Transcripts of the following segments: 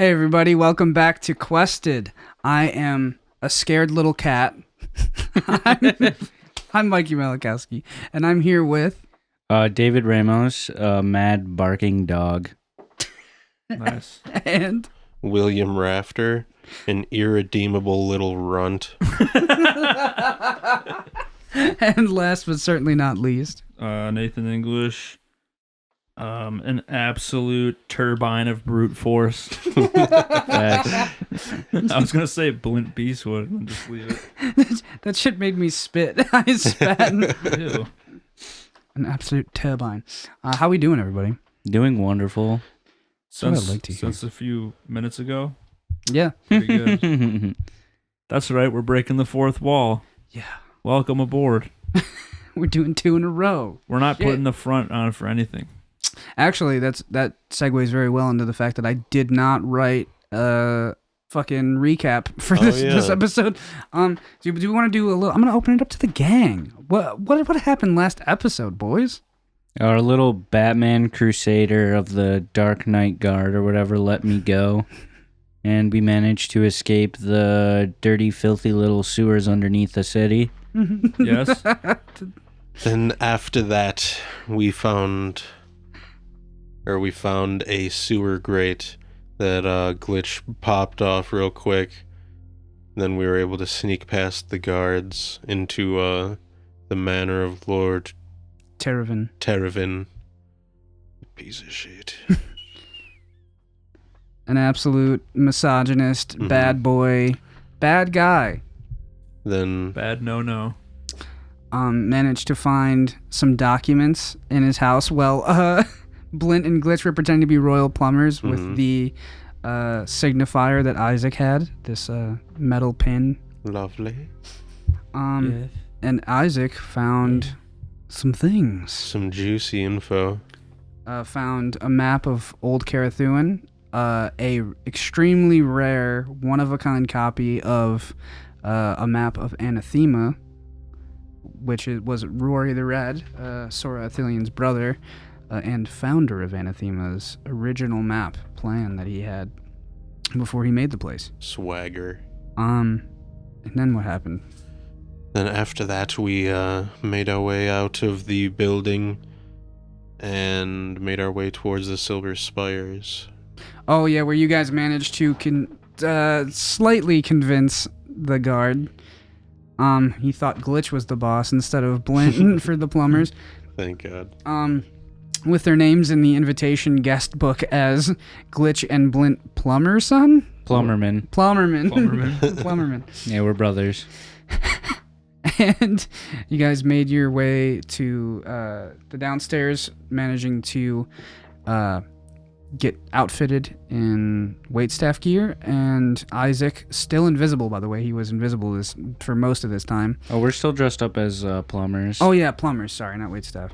Hey everybody, welcome back to Quested. I am a scared little cat. I'm Mikey Malikowski, and I'm here with... David Ramos, a mad barking dog. Nice. And... William Rafter, an irredeemable little runt. And last but certainly not least... Nathan English, an absolute turbine of brute force. I was going to say Blint Beastwood and just leave it. That shit made me spit. I spat. Ew. An absolute turbine. How we doing, everybody? Doing wonderful. Since a few minutes ago. Yeah. Pretty good. That's right, we're breaking the fourth wall. Yeah. Welcome aboard. We're doing 2 in a row. We're not putting the front on for anything. Actually, that segues very well into the fact that I did not write a fucking recap for this episode. Do we want to do a little? I'm gonna open it up to the gang. What happened last episode, boys? Our little Batman Crusader of the Dark Knight Guard or whatever let me go, and we managed to escape the dirty, filthy little sewers underneath the city. Yes. Then after that, we found a sewer grate that Glitch popped off real quick. Then we were able to sneak past the guards into the manor of Lord Terravin. Piece of shit. An absolute misogynist, bad boy, bad guy. Then Bad no. Managed to find some documents in his house. Well, Blint and Glitch were pretending to be royal plumbers with the signifier that Isaac had, this metal pin. lovely. Yes. And Isaac found some things. Some juicy info. Found a map of Old Carathuan, a extremely rare, one-of-a-kind copy of a map of Anathema, which was Rory the Red, Sora Athelian's brother, and founder of Anathema's original map plan that he had before he made the place. Swagger. And then what happened? Then after that, we made our way out of the building and made our way towards the Silver Spires. Oh yeah, where you guys managed to slightly convince the guard. He thought Glitch was the boss instead of Blint for the plumbers. Thank God. With their names in the invitation guest book as Glitch and Blint Plummerson? Plumberman. Plumberman. Yeah, we're brothers. And you guys made your way to the downstairs, managing to get outfitted in waitstaff gear, and Isaac, still invisible, by the way. He was invisible for most of this time. Oh, we're still dressed up as plumbers. Oh yeah, plumbers. Sorry, not waitstaff.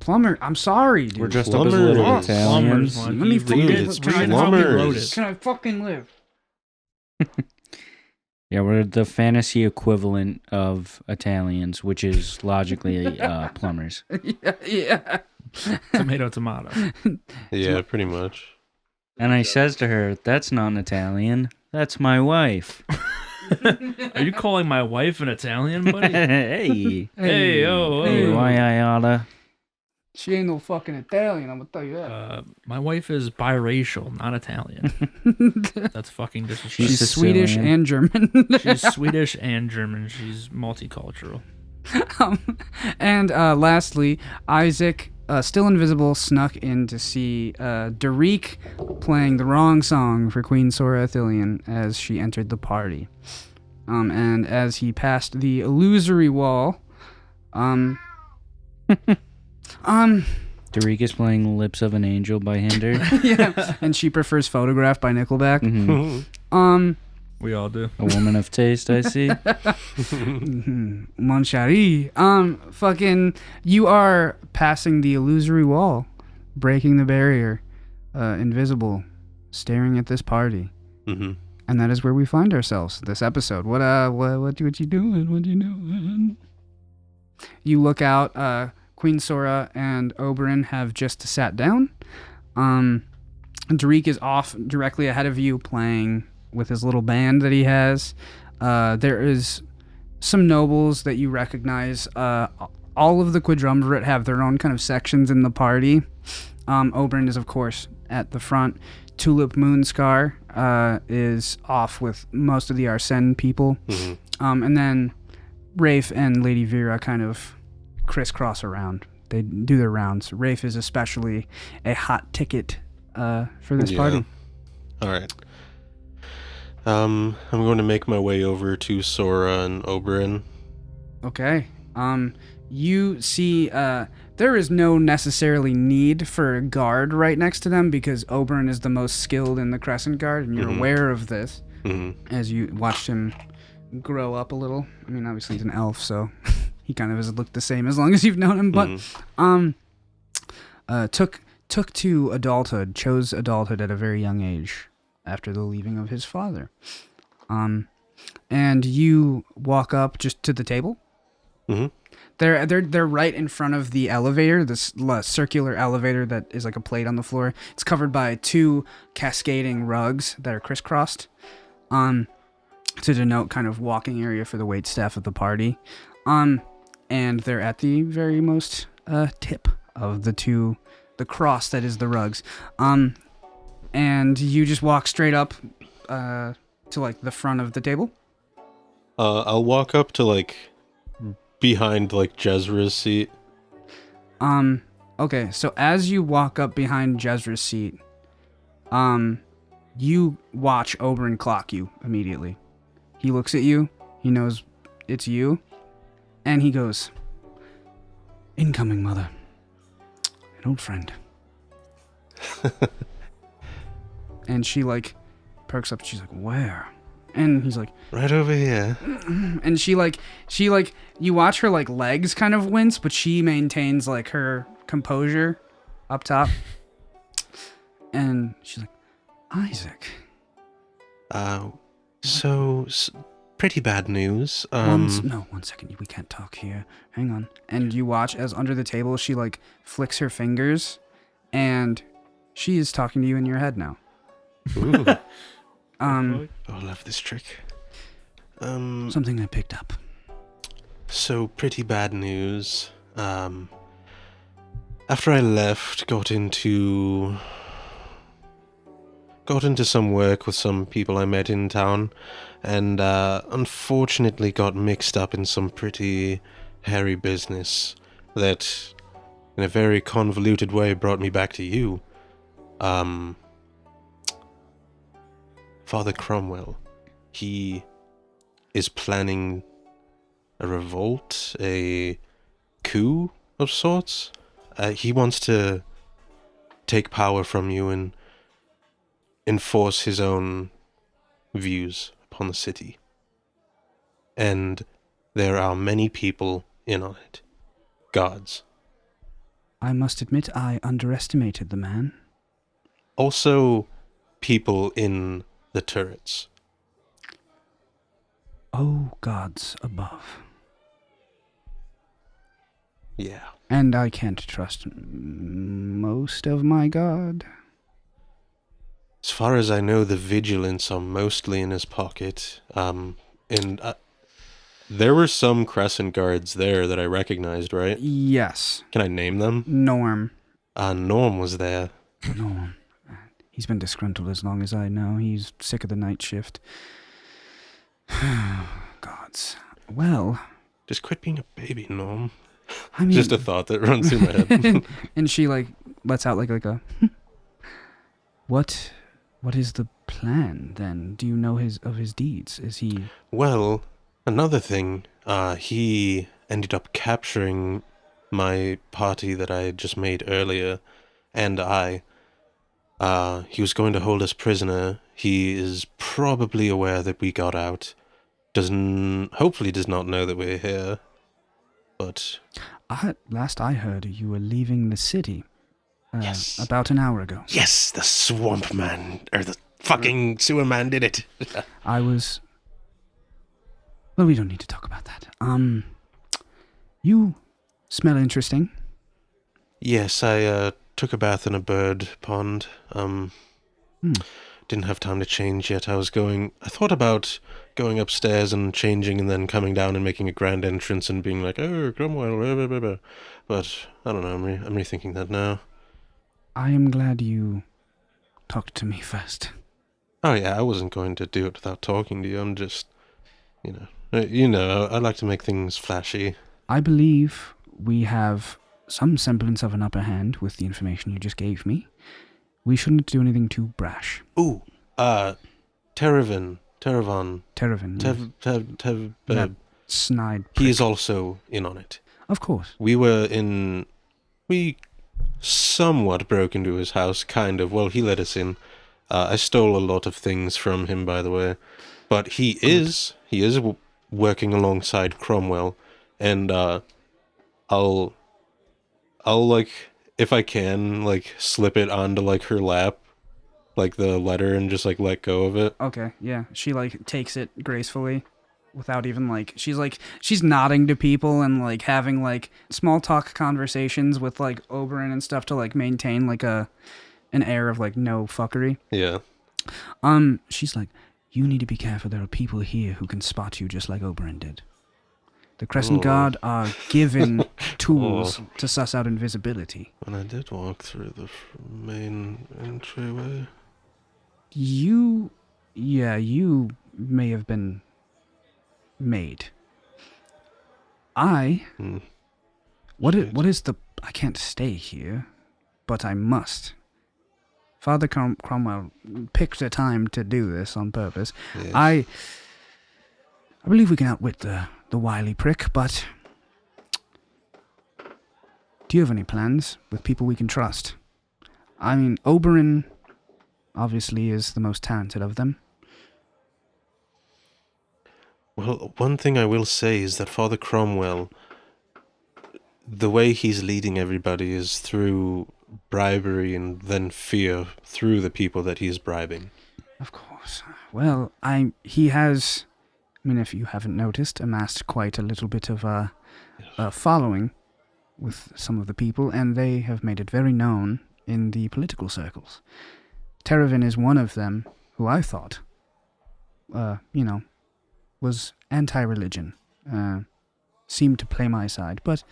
Plumber. I'm sorry, dude. We're dressed up as little Italians. Let me fucking it's plumbers. Can I fucking live? Yeah, we're the fantasy equivalent of Italians, which is logically plumbers. Yeah. Tomato. Yeah, pretty much. And I says to her, "That's not an Italian. That's my wife." Are you calling my wife an Italian, buddy? Hey. Hey, oh. Why I oughta. She ain't no fucking Italian, I'm gonna tell you that. My wife is biracial, not Italian. That's fucking disrespectful. She's Swedish and German. She's Swedish and German. She's multicultural. And lastly, Isaac, still invisible, snuck in to see Derek playing the wrong song for Queen Sora Athelian as she entered the party. And as he passed the illusory wall, Derek is playing Lips of an Angel by Hinder. yeah, and She Prefers Photograph by Nickelback. Mm-hmm. We all do. A woman of taste, I see. Mon chéri. Fucking, you are passing the illusory wall, breaking the barrier, invisible, staring at this party. Mm-hmm. And that is where we find ourselves this episode. What you doing? You look out, Queen Sora and Oberyn have just sat down. Derek is off directly ahead of you playing with his little band that he has. There is some nobles that you recognize. All of the quadrumvirate have their own kind of sections in the party. Oberyn is, of course, at the front. Tulip Moonscar is off with most of the Arsene people. Mm-hmm. And then Rafe and Lady Vera kind of crisscross around. They do their rounds. Rafe is especially a hot ticket for this party. All right. I'm going to make my way over to Sora and Oberyn. Okay. You see, there is no necessarily need for a guard right next to them because Oberyn is the most skilled in the Crescent Guard, and you're aware of this as you watched him grow up a little. I mean, obviously he's an elf, so he kind of has looked the same as long as you've known him. But took to adulthood, chose adulthood at a very young age after the leaving of his father. And you walk up just to the table. Mm-hmm. They're right in front of the elevator, this circular elevator that is like a plate on the floor. It's covered by 2 cascading rugs that are crisscrossed, to denote kind of walking area for the waitstaff of the party. And they're at the very most tip of the cross that is the rugs. And you just walk straight up to like the front of the table. I'll walk up to like behind like Jezra's seat. Okay, so as you walk up behind Jezra's seat, you watch Oberyn clock you immediately. He looks at you, he knows it's you, and he goes, "Incoming, mother. An old friend." And she like perks up, she's like, "Where?" And he's like, "Right over here." And she you watch her like legs kind of wince, but she maintains like her composure up top. And she's like, "Isaac." So pretty bad news. One second, we can't talk here. Hang on. And you watch as under the table she like flicks her fingers, and she is talking to you in your head now. Ooh. Oh, I love this trick. Something I picked up. So pretty bad news. After I left, got into some work with some people I met in town, and unfortunately got mixed up in some pretty hairy business that, in a very convoluted way, brought me back to you. Father Cromwell, he is planning a revolt, a coup of sorts. He wants to take power from you and enforce his own views upon the city. And there are many people in on it. Guards. I must admit I underestimated the man. Also, people in the turrets. Oh, gods above. Yeah. And I can't trust most of my god. As far as I know, the vigilants are mostly in his pocket. There were some Crescent Guards there that I recognized, right? Yes. Can I name them? Norm. Norm was there. Norm. He's been disgruntled as long as I know. He's sick of the night shift. Gods. Well. Just quit being a baby, Norm. I mean, just a thought that runs through my head. And she like lets out like a. What is the plan then? Do you know of his deeds? Is he? Well, another thing. He ended up capturing my party that I had just made earlier, and he was going to hold us prisoner. He is probably aware that we got out. Hopefully does not know that we're here. But last I heard, you were leaving the city. Yes. About an hour ago. Yes, the swamp man, or the fucking sewer man did it. Well, we don't need to talk about that. You smell interesting. Yes, I took a bath in a bird pond. Didn't have time to change yet. I thought about going upstairs and changing and then coming down and making a grand entrance and being like, oh, Cromwell, blah, blah, blah, blah. But I don't know, I'm rethinking that now. I am glad you talked to me first. Oh yeah, I wasn't going to do it without talking to you. I'm just, I like to make things flashy. I believe we have some semblance of an upper hand with the information you just gave me. We shouldn't do anything too brash. Ooh, Teravon, Teravon, yes. That snide prick. He is also in on it. Of course. We somewhat broke into his house, kind of. Well, he let us in. I stole a lot of things from him, by the way. But he is working alongside Cromwell, and I'll like, if I can, like, slip it onto, like, her lap, like the letter, and just, like, let go of it. Okay, yeah. She, like, takes it gracefully without even, like, she's nodding to people and, like, having, like, small talk conversations with, like, Oberyn and stuff to, like, maintain, like, an air of, like, no fuckery. Yeah. She's like, you need to be careful. There are people here who can spot you just like Oberyn did. The Crescent Guard are given tools to suss out invisibility. When I did walk through the main entryway. You may have been made. What is the... I can't stay here, but I must. Father Cromwell picked a time to do this on purpose. Yes. I believe we can outwit the wily prick, but do you have any plans with people we can trust? I mean, Oberyn obviously is the most talented of them. Well, one thing I will say is that Father Cromwell, the way he's leading everybody is through bribery and then fear through the people that he's bribing. Of course. Well, he has... I mean, if you haven't noticed, amassed quite a little bit of a following with some of the people, and they have made it very known in the political circles. Teravon is one of them, who I thought, was anti-religion, seemed to play my side, but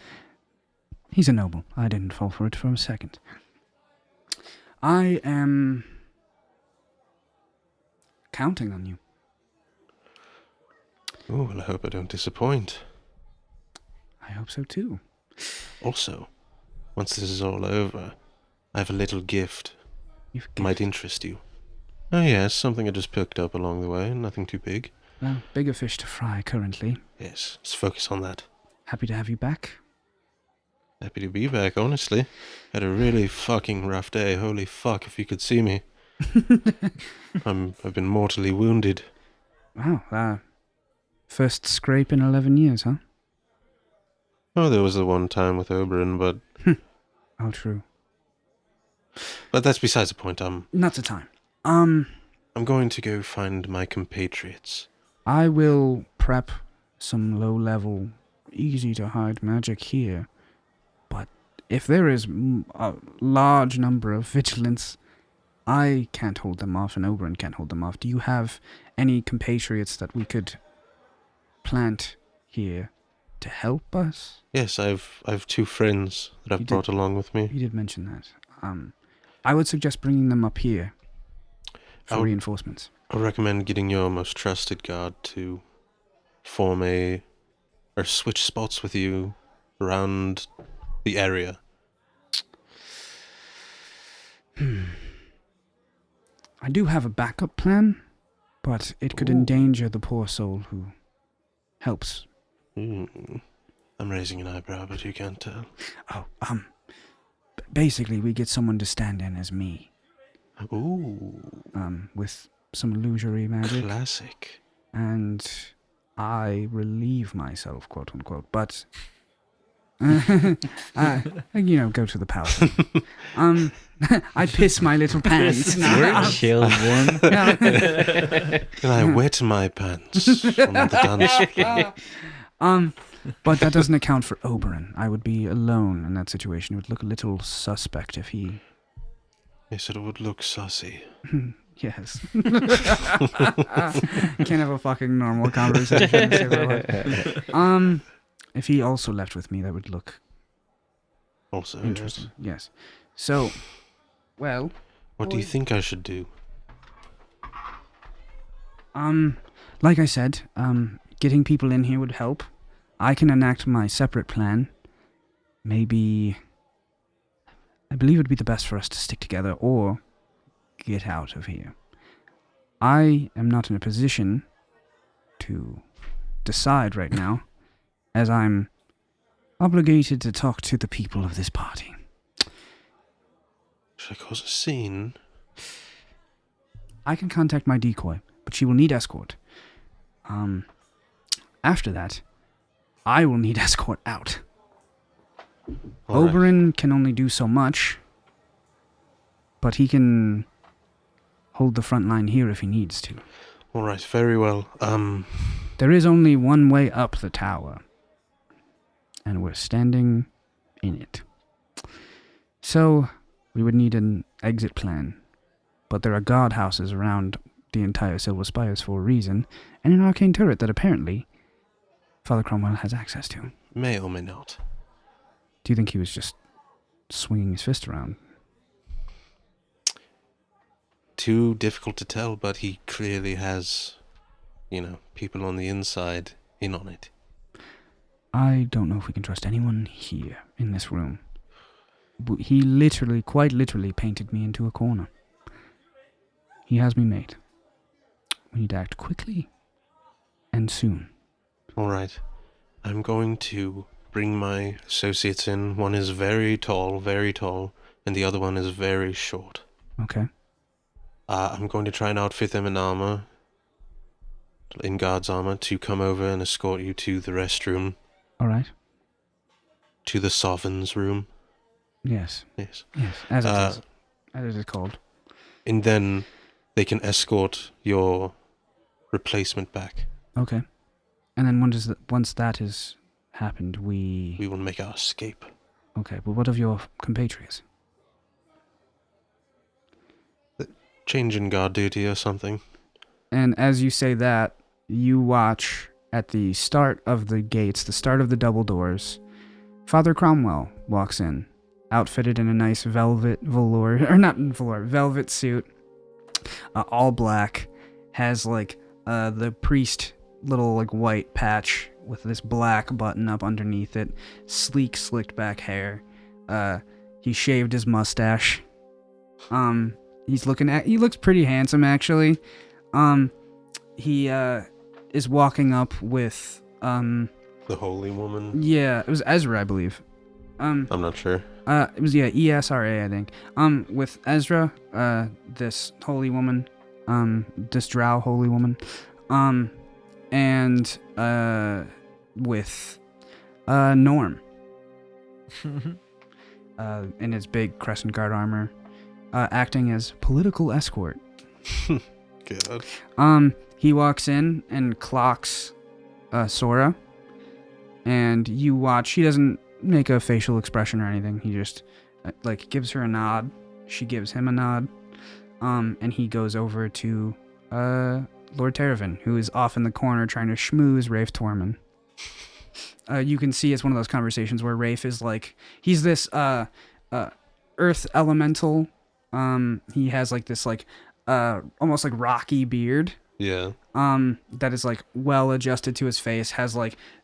he's a noble. I didn't fall for it for a second. I am counting on you. Oh, well, I hope I don't disappoint. I hope so too. Also, once this is all over, I have a little gift. Might interest you. Oh yes, something I just picked up along the way, nothing too big. Well, bigger fish to fry currently. Yes, let's focus on that. Happy to have you back. Happy to be back, honestly. Had a really fucking rough day. Holy fuck, if you could see me. I've been mortally wounded. Wow, first scrape in 11 years, huh? Oh, there was the one time with Oberyn, but... Oh, true. But that's besides the point. Not the time. I'm going to go find my compatriots. I will prep some low-level, easy-to-hide magic here. But if there is a large number of vigilants, I can't hold them off, and Oberyn can't hold them off. Do you have any compatriots that we could plant here to help us? Yes, I've two friends that I've brought along with me. You did mention that. I would suggest bringing them up here for reinforcements. I recommend getting your most trusted guard to form or switch spots with you around the area. I do have a backup plan, but it could endanger the poor soul who helps. I'm raising an eyebrow, but you can't tell. Basically, we get someone to stand in as me. Ooh. With some illusory magic. Classic. And I relieve myself, quote unquote, but go to the powder. I piss my little pants. We're children. And I wet my pants on the dance floor. But that doesn't account for Oberyn. I would be alone in that situation. It would look a little suspect if he They said it would look sussy. Yes. Can't have a fucking normal conversation. If he also left with me, that would look Also, interesting. Yes. So, well. What do you think I should do? Like I said, getting people in here would help. I can enact my separate plan. Maybe, I believe it would be the best for us to stick together or get out of here. I am not in a position to decide right now, as I'm obligated to talk to the people of this party. Should I cause a scene? I can contact my decoy, but she will need escort. After that, I will need escort out. All right. Oberyn can only do so much, but he can hold the front line here if he needs to. All right, very well. There is only one way up the tower, and we're standing in it. So, we would need an exit plan, but there are guardhouses around the entire Silver Spires for a reason, and an arcane turret that apparently Father Cromwell has access to. May or may not. Do you think he was just swinging his fist around? Too difficult to tell, but he clearly has, people on the inside in on it. I don't know if we can trust anyone here in this room. He literally, quite literally, painted me into a corner. He has me made. We need to act quickly and soon. All right. I'm going to bring my associates in. One is very tall, and the other one is very short. Okay. I'm going to try and outfit them in guard's armor, to come over and escort you to the restroom. All right. To the Sovereign's room. Yes. Yes. Yes, as it is. As it is called. And then they can escort your replacement back. Okay. And then once that has happened, we will make our escape. Okay, but what of your compatriots? Change in guard duty or something. And as you say that, you watch at the start of the gates, the start of the double doors, Father Cromwell walks in, outfitted in a nice velvet suit, all black, has the priest little white patch with this black button up underneath it, sleek slicked back hair. He shaved his mustache. He looks pretty handsome actually. He is walking up with the holy woman. Yeah, it was Ezra, I believe. I'm not sure. It was ESRA, I think. With Ezra, this holy woman, this drow holy woman, and with Norm, in his big crescent guard armor, acting as political escort. Good. He walks in and clocks Sora, and you watch. He doesn't make a facial expression or anything. He just gives her a nod. She gives him a nod, and he goes over to Lord Terravan, who is off in the corner trying to schmooze Rafe Torman. You can see it's one of those conversations where Rafe is he's this earth elemental. He has this almost rocky beard. Yeah. That is well adjusted to his face, has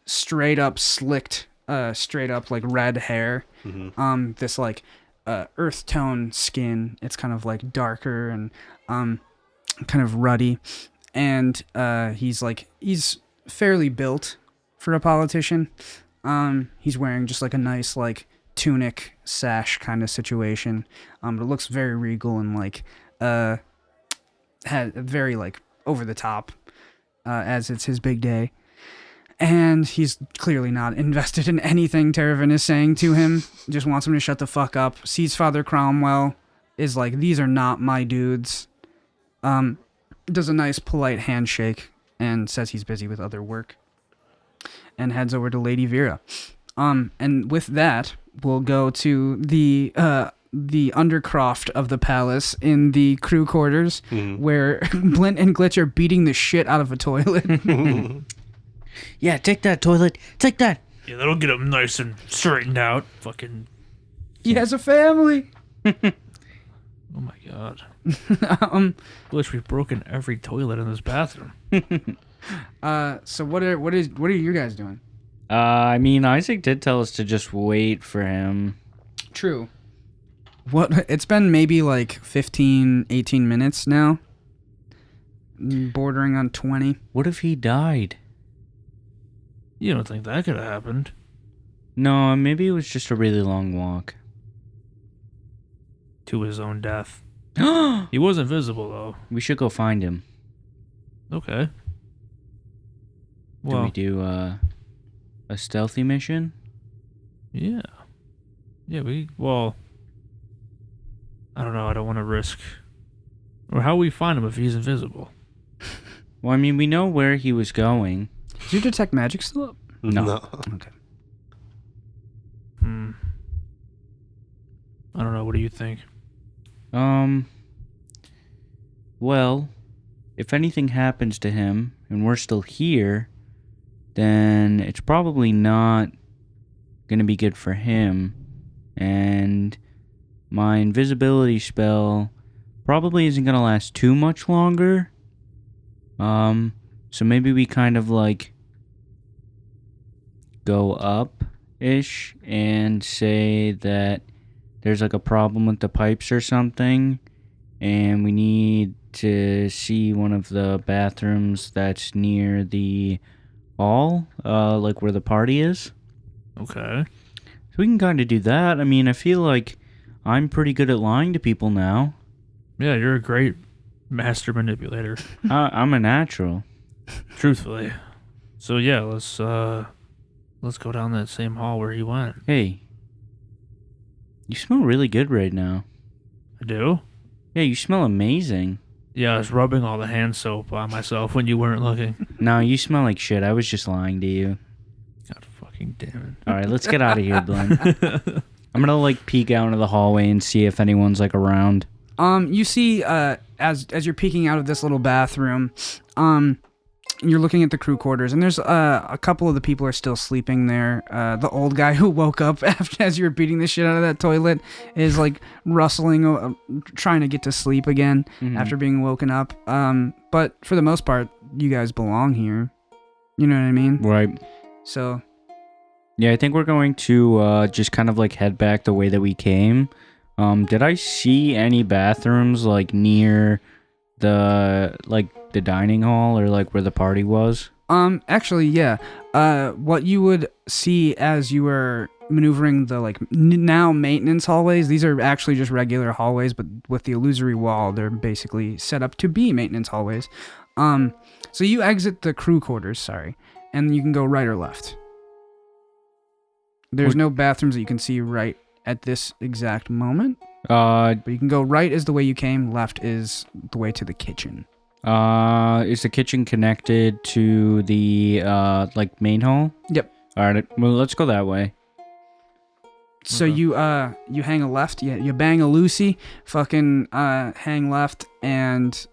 straight up slicked, straight up red hair. Mm-hmm. This earth tone skin. It's kind of darker and kind of ruddy, and he's fairly built for a politician. He's wearing just a nice tunic sash kind of situation. It looks very regal and had very over the top, as it's his big day. And he's clearly not invested in anything Terravan is saying to him. Just wants him to shut the fuck up. Sees Father Cromwell, is these are not my dudes. Does a nice polite handshake and says he's busy with other work. And heads over to Lady Vera. And with that, we'll go to the the undercroft of the palace in the crew quarters, where Blint and Glitch are beating the shit out of a toilet. Yeah, take that, toilet. Take that. Yeah, that'll get him nice and straightened out. Fucking. He has a family. Oh my god. Glitch, we've broken every toilet in this bathroom. So what are you guys doing? I mean, Isaac did tell us to just wait for him. True. It's been maybe like 15, 18 minutes now. Bordering on 20. What if he died? You don't think that could have happened? No, maybe it was just a really long walk. To his own death. He was invisible, though. We should go find him. Okay. Do we do a stealthy mission? Yeah. Yeah, I don't know. I don't want to risk. Or how we find him if he's invisible? Well, I mean, we know where he was going. Is your detect magic still up? No. Okay. I don't know. What do you think? Well, if anything happens to him and we're still here, then it's probably not going to be good for him. And my invisibility spell probably isn't going to last too much longer. So maybe we kind of like go up-ish and say that there's like a problem with the pipes or something, and we need to see one of the bathrooms that's near the hall, like where the party is. Okay. So we can kind of do that. I mean, I feel like I'm pretty good at lying to people now. Yeah, you're a great master manipulator. I'm a natural. Truthfully. So yeah, let's go down that same hall where he went. Hey, you smell really good right now. I do? Yeah, you smell amazing. Yeah, I was rubbing all the hand soap on myself when you weren't looking. No, you smell like shit. I was just lying to you. God fucking damn All right, let's get out of here, Blint. I'm gonna like peek out into the hallway and see if anyone's like around. You see, as you're peeking out of this little bathroom, you're looking at the crew quarters, and there's a couple of the people are still sleeping there. The old guy who woke up as you were beating the shit out of that toilet is like rustling, trying to get to sleep again after being woken up. But for the most part, you guys belong here. You know what I mean? Right. So. Yeah, I think we're going to just kind of like head back the way that we came. Did I see any bathrooms like near the dining hall or like where the party was? Actually, yeah. What you would see as you were maneuvering the like now maintenance hallways, these are actually just regular hallways, but with the illusory wall, they're basically set up to be maintenance hallways. So you exit the crew quarters, and you can go right or left. There's no bathrooms that you can see right at this exact moment. But you can go right is the way you came, left is the way to the kitchen. Is the kitchen connected to the like main hall? Yep. All right. Well, let's go that way. So you hang a left, you bang a Lucy, fucking hang left, and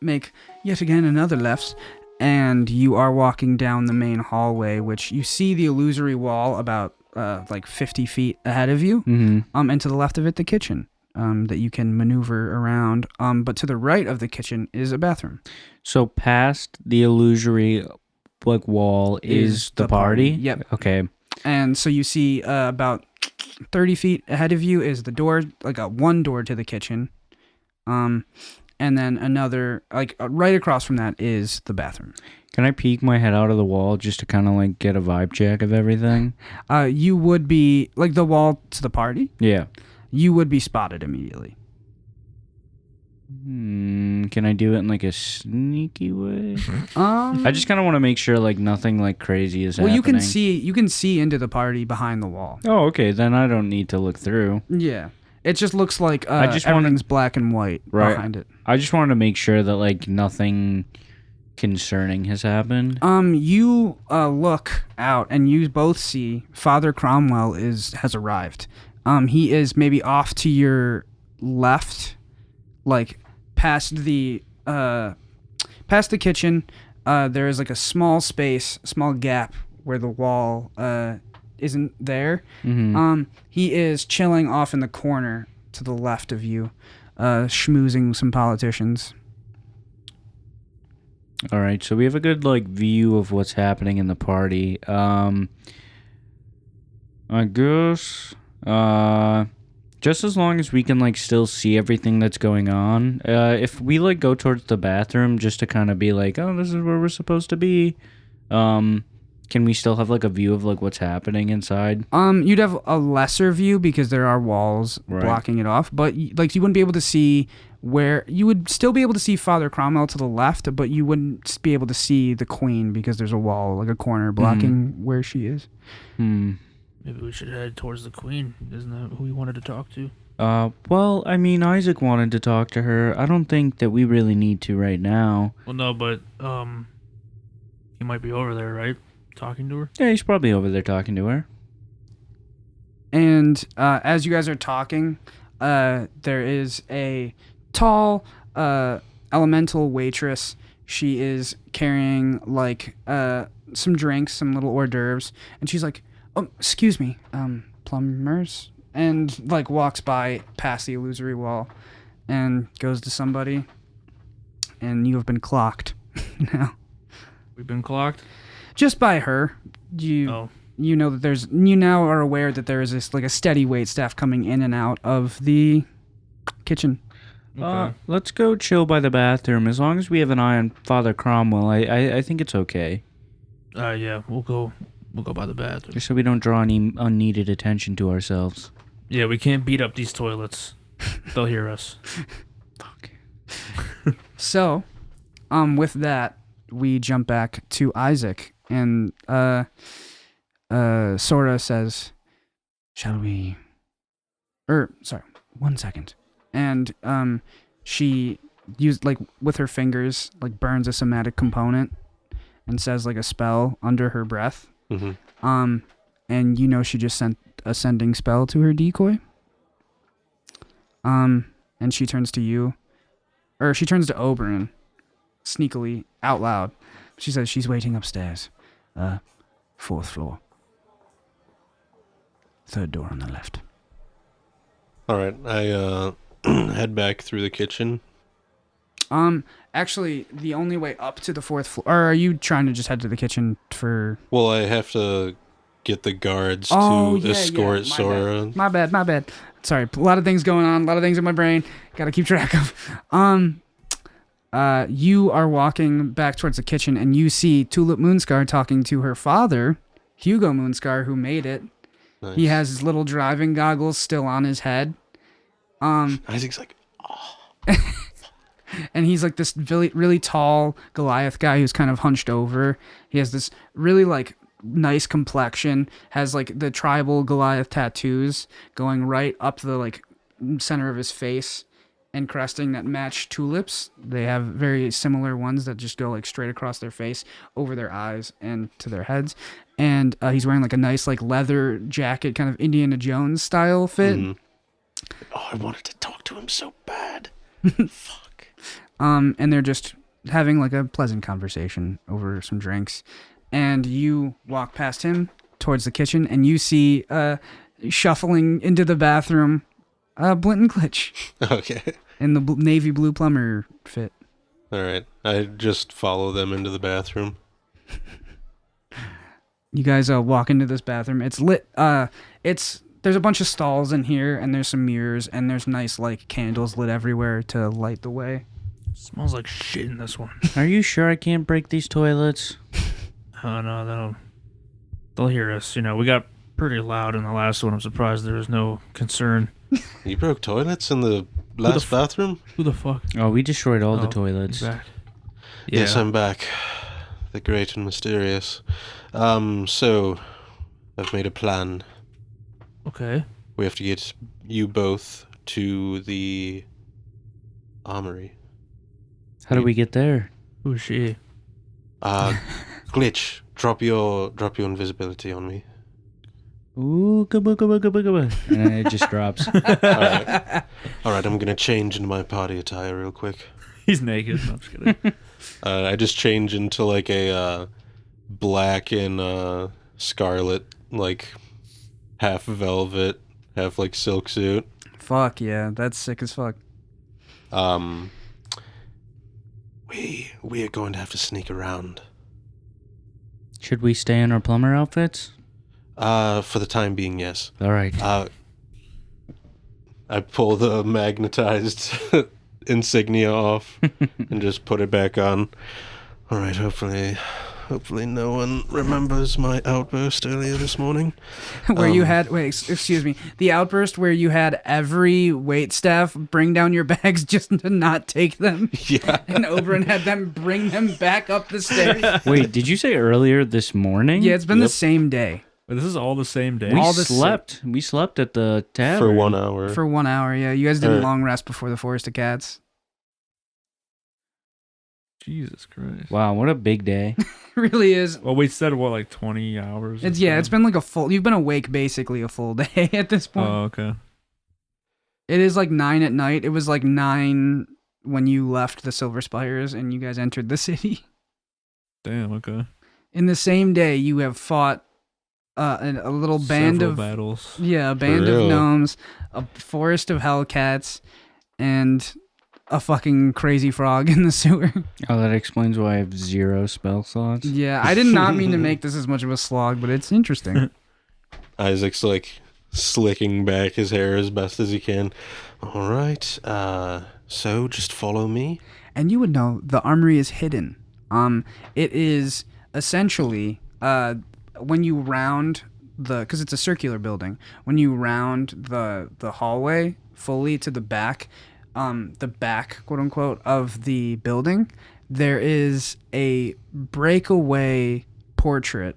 make yet again another left, and you are walking down the main hallway, which you see the illusory wall about like 50 feet ahead of you, and to the left of it, the kitchen. That you can maneuver around. But to the right of the kitchen is a bathroom. So past the illusory like wall is the party? Yep. Okay. And so you see about 30 feet ahead of you is the door, like one door to the kitchen. And then another, like right across from that is the bathroom. Can I peek my head out of the wall just to kind of like get a vibe check of everything? You would be, like the wall to the party? Yeah. You would be spotted immediately. Can I do it in like a sneaky way? I I just kind of want to make sure like nothing like crazy is happening. you can see into the party behind the wall. Oh, okay. Then I don't need to look through. Yeah. It just looks like just everything's black and white behind it. I just wanted to make sure that like nothing concerning has happened. You look out and you both see Father Cromwell has arrived. He is maybe off to your left, like past the kitchen. There is like a small gap where the wall isn't there. He is chilling off in the corner to the left of you, schmoozing some politicians. All right, so we have a good view of what's happening in the party. I guess just as long as we can still see everything that's going on. If we go towards the bathroom just to kind of be oh, this is where we're supposed to be. Can we still have a view of what's happening inside? You'd have a lesser view because there are walls blocking it off, but you wouldn't be able to see where. You would still be able to see Father Cromwell to the left, but you wouldn't be able to see the Queen because there's a wall, a corner blocking where she is. Maybe we should head towards the Queen. Isn't that who we wanted to talk to? Well, I mean, Isaac wanted to talk to her. I don't think that we really need to right now. Well, no, but he might be over there, right? Talking to her? Yeah, he's probably over there talking to her. And as you guys are talking, there is a tall elemental waitress. She is carrying some drinks, some little hors d'oeuvres, and she's like, "Oh, excuse me, plumbers," and walks by past the illusory wall and goes to somebody, and you have been clocked now. We've been clocked? Just by her. You know that you now are aware that there is this a steady wait staff coming in and out of the kitchen. Okay. Let's go chill by the bathroom. As long as we have an eye on Father Cromwell, I think it's okay. Yeah, we'll go by the bathroom. Just so we don't draw any unneeded attention to ourselves. Yeah, we can't beat up these toilets. They'll hear us. Fuck. So, with that, we jump back to Isaac, and Sora says, "Shall we?" Sorry, 1 second. And she used with her fingers burns a somatic component and says a spell under her breath. Mm-hmm. And she just sent a sending spell to her decoy. And she turns to you, or she turns to Oberon, sneakily out loud. She says she's waiting upstairs, 4th floor, 3rd door on the left. All right, I head back through the kitchen. Actually, the only way up to the 4th floor. Or are you trying to just head to the kitchen for? Well, I have to get the guards to escort Sora. My bad. Sorry, a lot of things going on. A lot of things in my brain. Got to keep track of. You are walking back towards the kitchen, and you see Tulip Moonscar talking to her father, Hugo Moonscar, who made it. Nice. He has his little driving goggles still on his head. Isaac's like, oh. And he's this really, really tall Goliath guy who's kind of hunched over. He has this really nice complexion, has the tribal Goliath tattoos going right up the center of his face and cresting that match Tulip's. They have very similar ones that just go straight across their face, over their eyes, and to their heads. And he's wearing a nice leather jacket, kind of Indiana Jones style fit. Mm-hmm. Oh, I wanted to talk to him so bad. Fuck. And they're just having a pleasant conversation over some drinks. And you walk past him towards the kitchen, and you see shuffling into the bathroom Blint and Glitch. Okay. In the navy blue plumber fit. All right. I just follow them into the bathroom. You guys walk into this bathroom. It's lit. There's a bunch of stalls in here, and there's some mirrors, and there's nice candles lit everywhere to light the way. Smells like shit in this one. Are you sure I can't break these toilets? Oh no, they'll hear us. We got pretty loud in the last one. I'm surprised there was no concern. You broke toilets in the last bathroom? Who the fuck? Oh, we destroyed all the toilets. Back. Yes, I'm back. The great and mysterious. So I've made a plan. Okay. We have to get you both to the armory. How do we get there? Who's she? Glitch, drop your invisibility on me. Ooh, gabba. And then it just drops. All right, I'm gonna change into my party attire real quick. He's naked. No, I'm just kidding. I just change into like a black and scarlet, like half velvet, half like silk suit. Fuck yeah, that's sick as fuck. We are going to have to sneak around. Should we stay in our plumber outfits? For the time being, yes. All right. I pull the magnetized insignia off and just put it back on. All right, hopefully no one remembers my outburst earlier this morning. Where you had excuse me, the outburst where you had every wait staff bring down your bags just to not take them. Yeah. And Oberyn had them bring them back up the stairs. Wait, did you say earlier this morning? Yeah, it's been the same day. But this is all the same day. We slept. We slept at the tavern. For 1 hour. For 1 hour, yeah. You guys did a long rest before the Forest of Cats. Jesus Christ. Wow, what a big day. Really is. Well, we said, what, like 20 hours? It's been like a full... You've been awake basically a full day at this point. Oh, okay. It is like 9 at night. It was like 9 when you left the Silver Spires and you guys entered the city. Damn, okay. In the same day, you have fought a little band Several of... battles. Yeah, a band of gnomes, a forest of hellcats, and a fucking crazy frog in the sewer. Oh, that explains why I have 0 spell slots. Yeah, I did not mean to make this as much of a slog, but it's interesting. Isaac's like slicking back his hair as best as he can. All right, so just follow me. And you would know the armory is hidden. It is essentially when you round because it's a circular building. When you round the hallway fully to the back quote unquote of the building, there is a breakaway portrait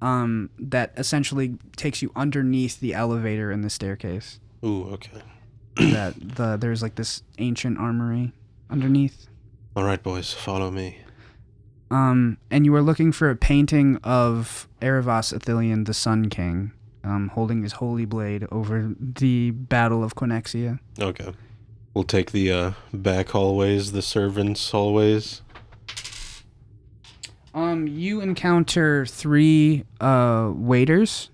that essentially takes you underneath the elevator and the staircase. Ooh, okay. There's like this ancient armory underneath. All right, boys, follow me. And you were looking for a painting of Erebos Athelion, the Sun King, holding his holy blade over the Battle of Quinexia. Okay. We'll take the back hallways, the servants' hallways. You encounter 3 waiters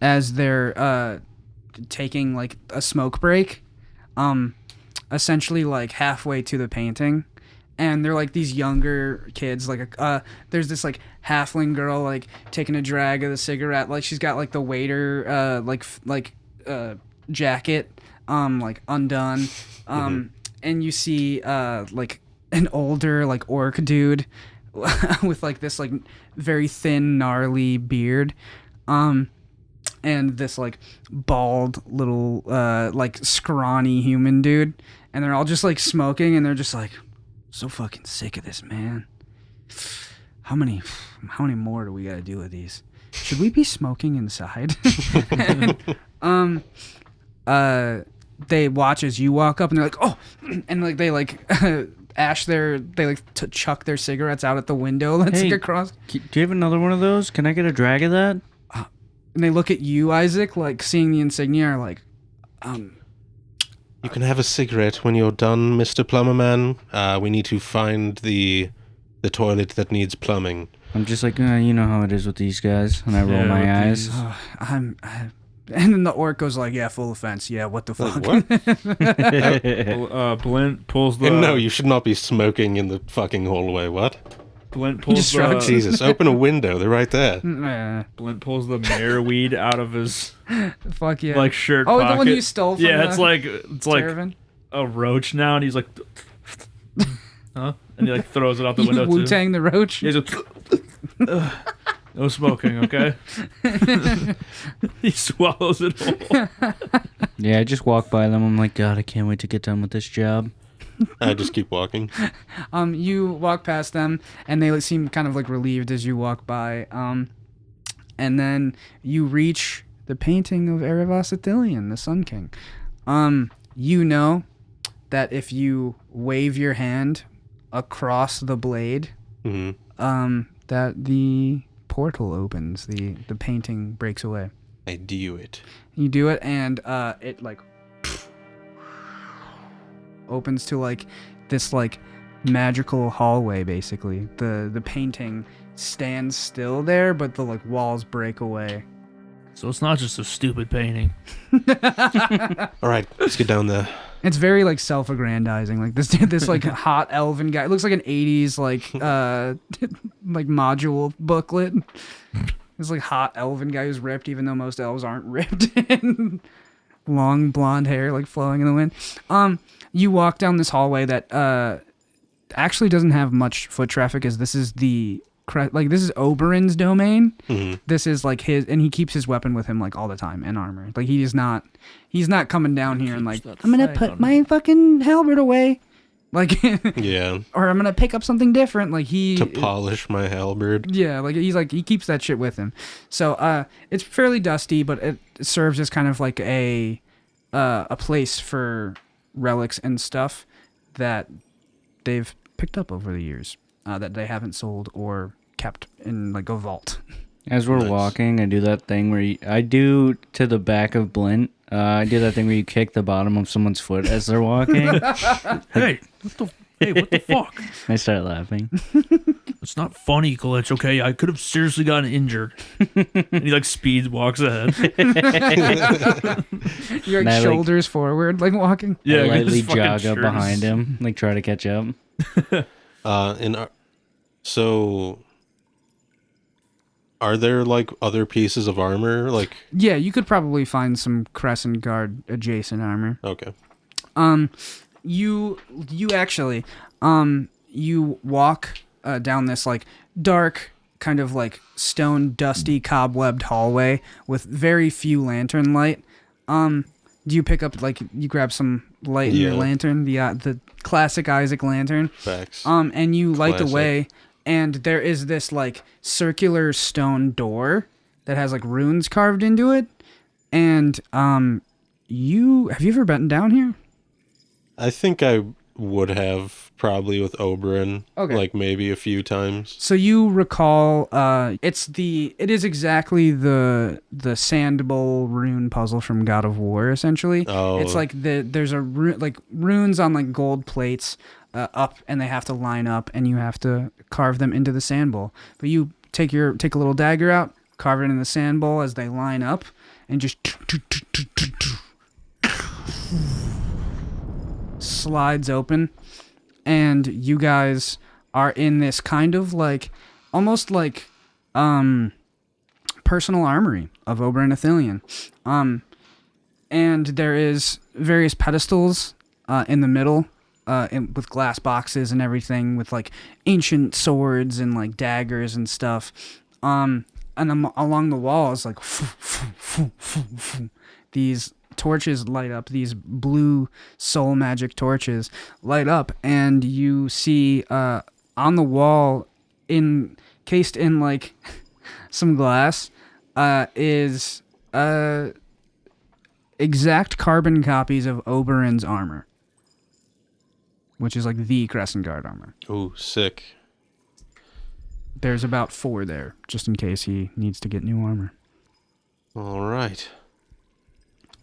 as they're taking like a smoke break, essentially like halfway to the painting. And they're like these younger kids, like there's this like halfling girl like taking a drag of the cigarette, like she's got like the waiter jacket like undone, and you see like an older like orc dude with like this like very thin gnarly beard, and this like bald little like scrawny human dude, and they're all just like smoking, and they're just like, so fucking sick of this, man. How many more do we gotta do with these? Should we be smoking inside? And, they watch as you walk up, and they're like, oh, and like they like chuck their cigarettes out at the window. Let's Hey, look across. Do you have another one of those? Can I get a drag of that? And they look at you, Isaac, like seeing the insignia, are like, You can have a cigarette when you're done, Mr. Plumberman. We need to find the toilet that needs plumbing. I'm just like, you know how it is with these guys. And I roll my eyes. And then the orc goes like, yeah, full offense. Yeah, what the fuck? What? Blint pulls the... No, you should not be smoking in the fucking hallway. What? Blint pulls Just shrugs. Jesus, open a window. They're right there. Blint pulls the mare weed out of his Fuck yeah. like shirt Oh, pocket. the one you stole from it's like Terravan? a roach now, and he's like, huh? And he like throws it out the window too. Wu-Tang the roach? He's like, no smoking, okay? He swallows it whole. Yeah, I just walk by them. I'm like, God, I can't wait to get done with this job. I just keep walking. You walk past them, and they seem kind of like relieved as you walk by. And then you reach the painting of Erebos Athelion, the Sun King. You know that if you wave your hand across the blade, Mm-hmm. that the portal opens, the painting breaks away. I do it. You do it, and it like opens to like this like magical hallway. Basically, the painting stands still there, but the like walls break away. So it's not just a stupid painting. All right, let's get down there. It's very like self-aggrandizing. Like this like hot elven guy. It looks like an 80s like like module booklet. This like hot elven guy who's ripped, even though most elves aren't ripped. Long blonde hair like flowing in the wind. You walk down this hallway that actually doesn't have much foot traffic, as this is this is Oberyn's domain. Mm-hmm. This is like his, and he keeps his weapon with him like all the time and armor. Like he's not coming down here and like, I'm gonna put my fucking halberd away, like Yeah. or I'm gonna pick up something different. Like To polish my halberd. yeah, like he keeps that shit with him. So it's fairly dusty, but it serves as kind of like a place for relics and stuff that they've picked up over the years. That they haven't sold or kept in like a vault. As we're Nice. walking, I do that thing where I do to the back of Blint. I do that thing where you kick the bottom of someone's foot as they're walking. Hey, what the fuck? I start laughing. It's not funny, Glitch, okay? I could have seriously gotten injured. And he like speeds, walks ahead. You're And I, like shoulders forward, like walking. Yeah, I his lightly fucking jog up shirt behind is- him, like try to catch up. So, are there like other pieces of armor? Like, Yeah, you could probably find some Crescent Guard adjacent armor. okay, You actually you walk down this like dark kind of like stone dusty cobwebbed hallway with very few lantern light. Do you pick up like you grab some light in your Yeah. lantern, the classic Isaac lantern, facts. and you light the Classic. way, and there is this like circular stone door that has like runes carved into it, and have you ever been down here? I think I would have probably with Oberyn, Okay. like maybe a few times. So you recall, it is exactly the sand bowl rune puzzle from God of War. Essentially, Oh. it's like there's like runes on like gold plates up, and they have to line up, and you have to carve them into the sand bowl. But you take a little dagger out, carve it in the sand bowl as they line up, and just slides open, and you guys are in this kind of like almost like personal armory of Oberyn Athelion. And there is various pedestals in the middle with glass boxes and everything, with like ancient swords and like daggers and stuff. And along the walls, like these torches light up, these blue soul magic torches light up, and you see on the wall, encased in like some glass, is exact carbon copies of Oberyn's armor, which is like the Crescent Guard armor. Ooh, sick. There's about 4 there, just in case he needs to get new armor. All right.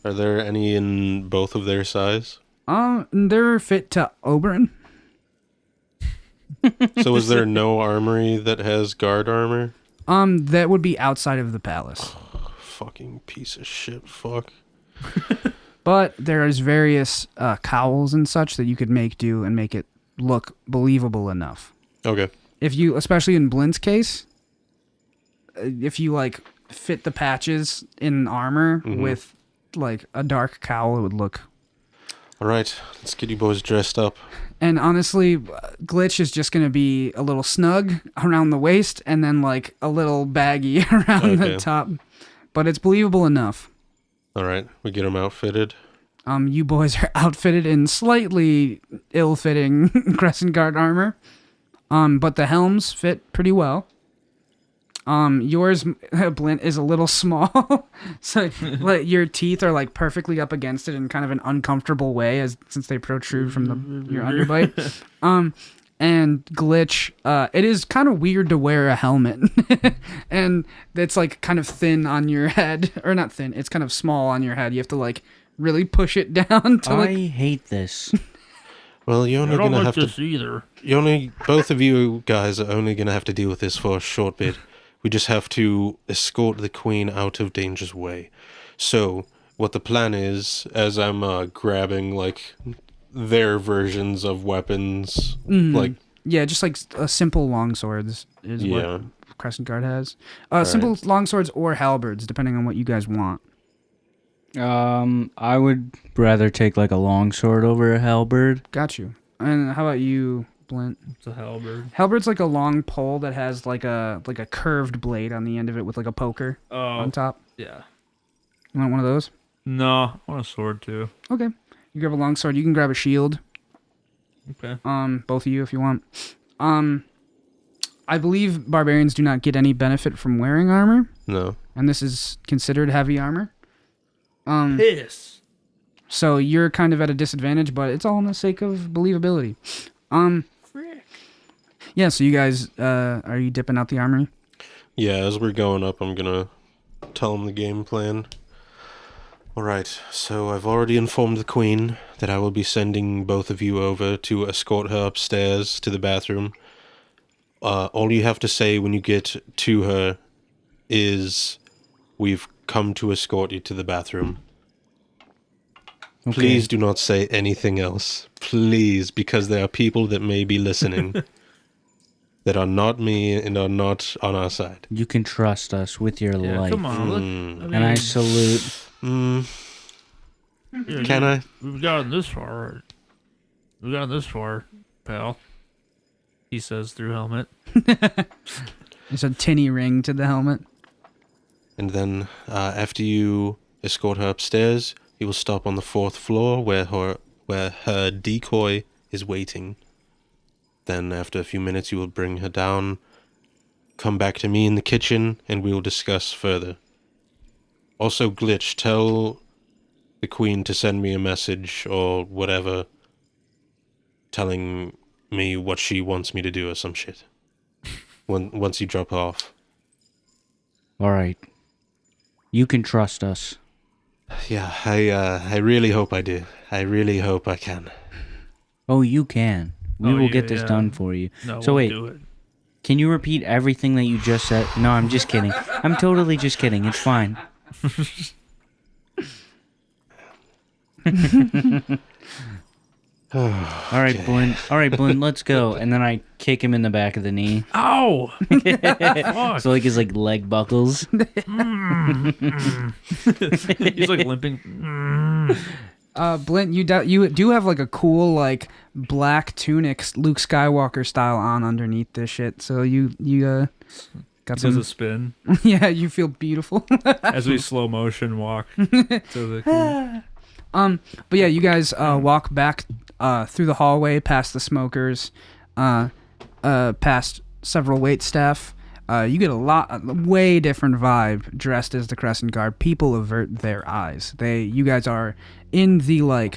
Are there any in both of their size? They're fit to Oberyn. So is there no armory that has guard armor? That would be outside of the palace. Fucking piece of shit. Fuck. But there's various cowls and such that you could make do and make it look believable enough. Okay. If you, especially in Blint's case, if you like fit the patches in armor with like a dark cowl, it would look. All right. Let's get you boys dressed up. And honestly, Glitch is just going to be a little snug around the waist and then like a little baggy around the Okay. top. But it's believable enough. All right. We get them outfitted. You boys are outfitted in slightly ill-fitting Crescent Guard armor. But the helms fit pretty well. Yours, Blint, is a little small. So like, your teeth are like perfectly up against it in kind of an uncomfortable way, since they protrude from your underbite. and Glitch, it is kind of weird to wear a helmet. And it's like kind of thin on your head. Or not thin, it's kind of small on your head. You have to like really push it down to like... I hate this. Well, you're only gonna have to. either. Both of you guys are only gonna have to deal with this for a short bit. We just have to escort the queen out of danger's way. So, what the plan is, as I'm grabbing like their versions of weapons, like Yeah, just like simple longswords is Yeah. what Crescent Guard has. Simple longswords or halberds, depending on what you guys want. I would rather take like a longsword over a halberd. Got you. And how about you, Blint? It's a halberd. Halberd's like a long pole that has like a curved blade on the end of it with like a poker on top. Yeah. You want one of those? No, I want a sword too. Okay. You grab a longsword. You can grab a shield. Okay. Both of you if you want. I believe barbarians do not get any benefit from wearing armor, no. and this is considered heavy armor. Piss. So you're kind of at a disadvantage, but it's all in the sake of believability. Frick. Yeah, so you guys, are you dipping out the armory? Yeah, as we're going up, I'm gonna tell them the game plan. Alright, so I've already informed the queen that I will be sending both of you over to escort her upstairs to the bathroom. All you have to say when you get to her is, "We've come to escort you to the bathroom." Okay. Please do not say anything else. Please, because there are people that may be listening that are not me and are not on our side. You can trust us with your Yeah, life. come on. Look, And I salute. Can I? We've gotten this far. We've gotten this far, pal. He says through helmet. There's a tinny ring to the helmet. And then after you escort her upstairs, you will stop on the 4th floor where her decoy is waiting. Then after a few minutes you will bring her down, come back to me in the kitchen, and we will discuss further. Also, Glitch, tell the queen to send me a message or whatever telling me what she wants me to do or some shit. Once you drop off. All right. You can trust us. Yeah, I really hope I do. I really hope I can. Oh, you can. We will get this done for you. No, So we'll wait, do it. can you repeat everything that you just said? No, I'm just kidding. I'm totally just kidding. It's fine. All right, Blint. All right, Blint, let's go. And then I kick him in the back of the knee. Ow! Fuck. So like his like leg buckles. He's like limping. Blint, you do have like a cool like black tunic, Luke Skywalker style on underneath this shit. So you got Does some. a spin Yeah, you feel beautiful. as we slow motion walk to the. But yeah, you guys walk back through the hallway, past the smokers, past several waitstaff. You get a way different vibe dressed as the Crescent Guard. People avert their eyes. You guys are in the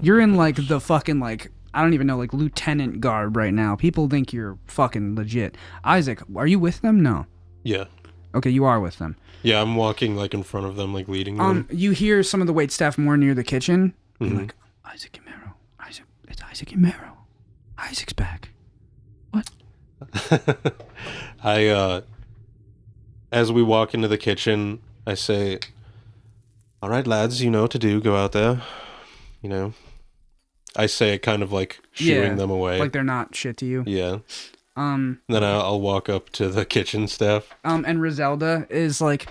you're in like the fucking like, I don't even know, like lieutenant garb right now. People think you're fucking legit. Isaac, are you with them? No. Yeah. Okay, you are with them. Yeah, I'm walking like in front of them, like leading them. You hear some of the waitstaff more near the kitchen. Mhm. Like, Isaac Imero. It's Isaac Imero. Isaac's back. What? As we walk into the kitchen, I say, "All right, lads, you know what to do. Go out there. You know." I say it kind of like shooing them away. Like they're not shit to you. Yeah. Then I'll walk up to the kitchen staff. And Rizelda is like,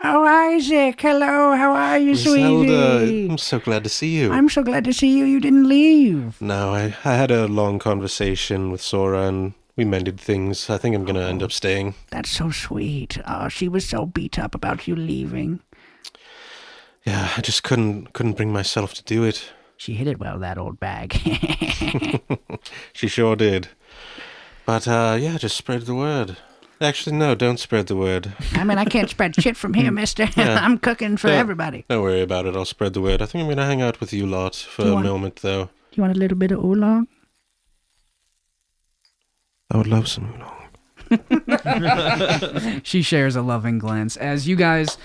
"Oh, Isaac, hello, how are you, Zelda, sweetie? I'm so glad to see you. I'm so glad to see you. You didn't leave." No, I had a long conversation with Sora and we mended things. I think I'm gonna end up staying. That's so sweet. Oh, she was so beat up about you leaving. Yeah, I just couldn't bring myself to do it. She hit it well, that old bag. She sure did. But yeah, just spread the word. Actually, no, don't spread the word. I mean, I can't spread shit from here, mister. Yeah. I'm cooking for everybody. Don't worry about it. I'll spread the word. I think I'm gonna hang out with you lot for a moment, though. You want a little bit of oolong? I would love some oolong. She shares a loving glance as you guys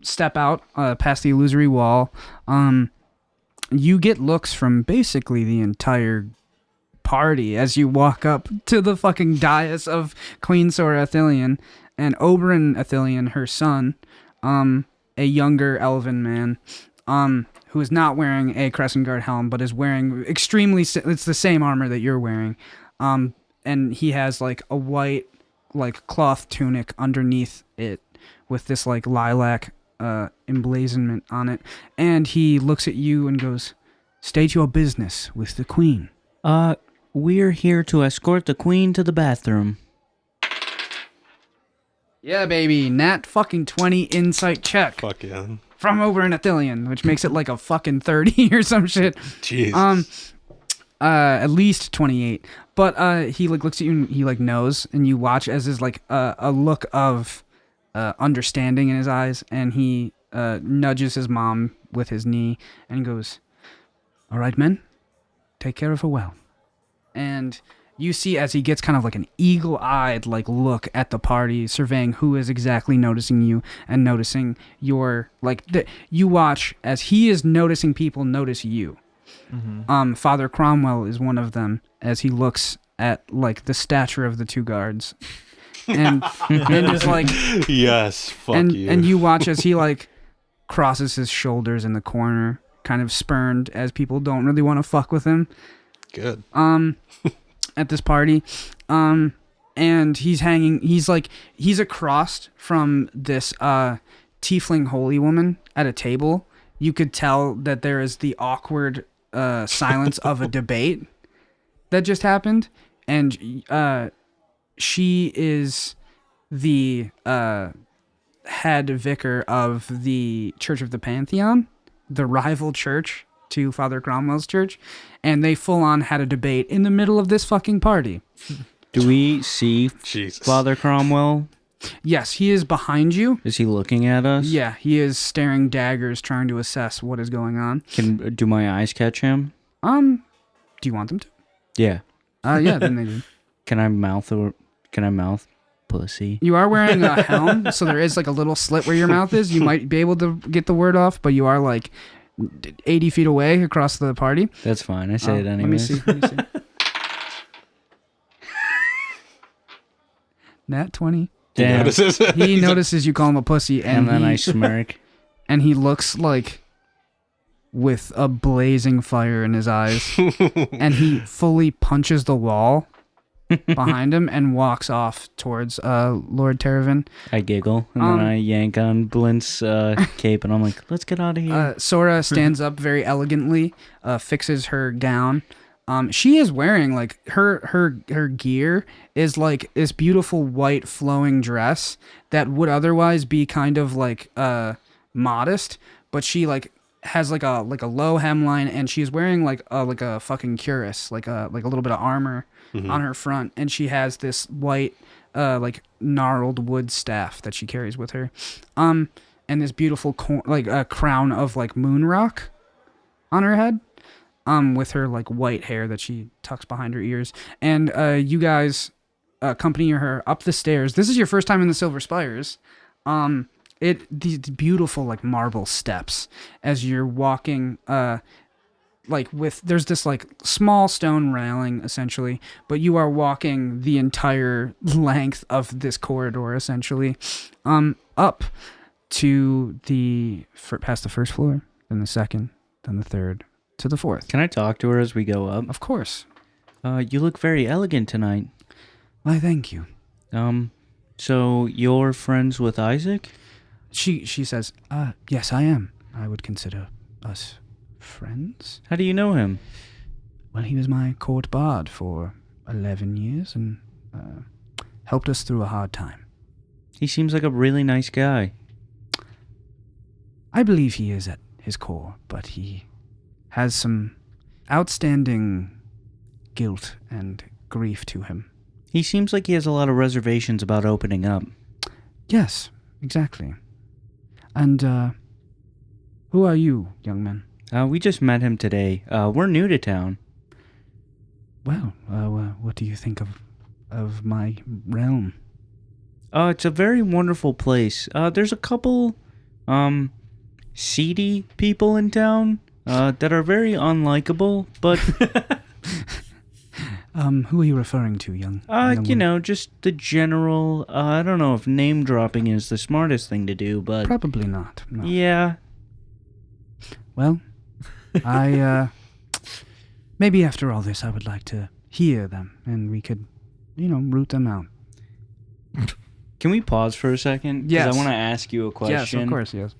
step out past the illusory wall. You get looks from basically the entire party as you walk up to the fucking dais of Queen Sora Athelion and Oberyn Athelion, her son, a younger elven man, who is not wearing a Crescent Guard helm, but is wearing it's the same armor that you're wearing. And he has like a white like cloth tunic underneath it with this like lilac emblazonment on it. And he looks at you and goes, "State your business with the queen." We're here to escort the queen to the bathroom. Yeah, baby. Nat fucking 20 insight check. Fuck yeah. From Oberyn Athelion, which makes it like a fucking 30 or some shit. Jesus. At least 28. But he like looks at you and he like knows, and you watch as there's like a look of understanding in his eyes, and he nudges his mom with his knee and goes, "All right, men, take care of her well." And you see as he gets kind of like an eagle-eyed like look at the party, surveying who is exactly noticing you and noticing your you watch as he is noticing people notice you. Mm-hmm. Father Cromwell is one of them as he looks at like the stature of the two guards, and is like, yes, fuck you. And you watch as he like crosses his shoulders in the corner, kind of spurned as people don't really want to fuck with him. Good. At this party, and he's across from this tiefling holy woman at a table. You could tell that there is the awkward silence of a debate that just happened, and she is the head vicar of the Church of the Pantheon, the rival church to Father Cromwell's church, and they full on had a debate in the middle of this fucking party. Do we see Jesus. Father Cromwell? Yes, he is behind you. Is he looking at us? Yeah, he is staring daggers, trying to assess what is going on. Do my eyes catch him? Do you want them to? Yeah. Yeah, then they do. Can I mouth pussy? You are wearing a helm, so there is like a little slit where your mouth is. You might be able to get the word off, but you are like 80 feet away across the party. That's fine. I say it anyway. Let me see. Nat 20. Damn. He notices you call him a pussy, and then I smirk. And he looks like with a blazing fire in his eyes, and he fully punches the wall behind him and walks off towards Lord Terravan. I giggle, and then I yank on Blint's cape, and I'm like, "Let's get out of here." Sora stands up very elegantly, fixes her gown. She is wearing like her gear is like this beautiful white flowing dress that would otherwise be kind of like modest, but she like has like a low hemline, and she's wearing like a fucking cuirass, like a little bit of armor on her front, and she has this white like gnarled wood staff that she carries with her, and this beautiful crown of like moon rock on her head. With her like white hair that she tucks behind her ears, and you guys accompany her up the stairs. This is your first time in the Silver Spires. These beautiful like marble steps as you're walking. There's this like small stone railing essentially, but you are walking the entire length of this corridor essentially, up to past the first floor, then the second, then the third. To the fourth. Can I talk to her as we go up? Of course. You look very elegant tonight. Why, thank you. So you're friends with Isaac? She says, yes, I am. I would consider us friends. How do you know him? Well, he was my court bard for 11 years and helped us through a hard time. He seems like a really nice guy. I believe he is at his core, but he has some outstanding guilt and grief to him. He seems like he has a lot of reservations about opening up. Yes, exactly. And who are you, young man? We just met him today. We're new to town. Well, what do you think of my realm? It's a very wonderful place. There's a couple, seedy people in town, that are very unlikable, but, Who are you referring to, young just the general, I don't know if name dropping is the smartest thing to do, but Probably not. No. yeah. Well, maybe after all this, I would like to hear them, and we could, root them out. Can we pause for a second? 'Cause Yes. I want to ask you a question. Yes, of course, yes.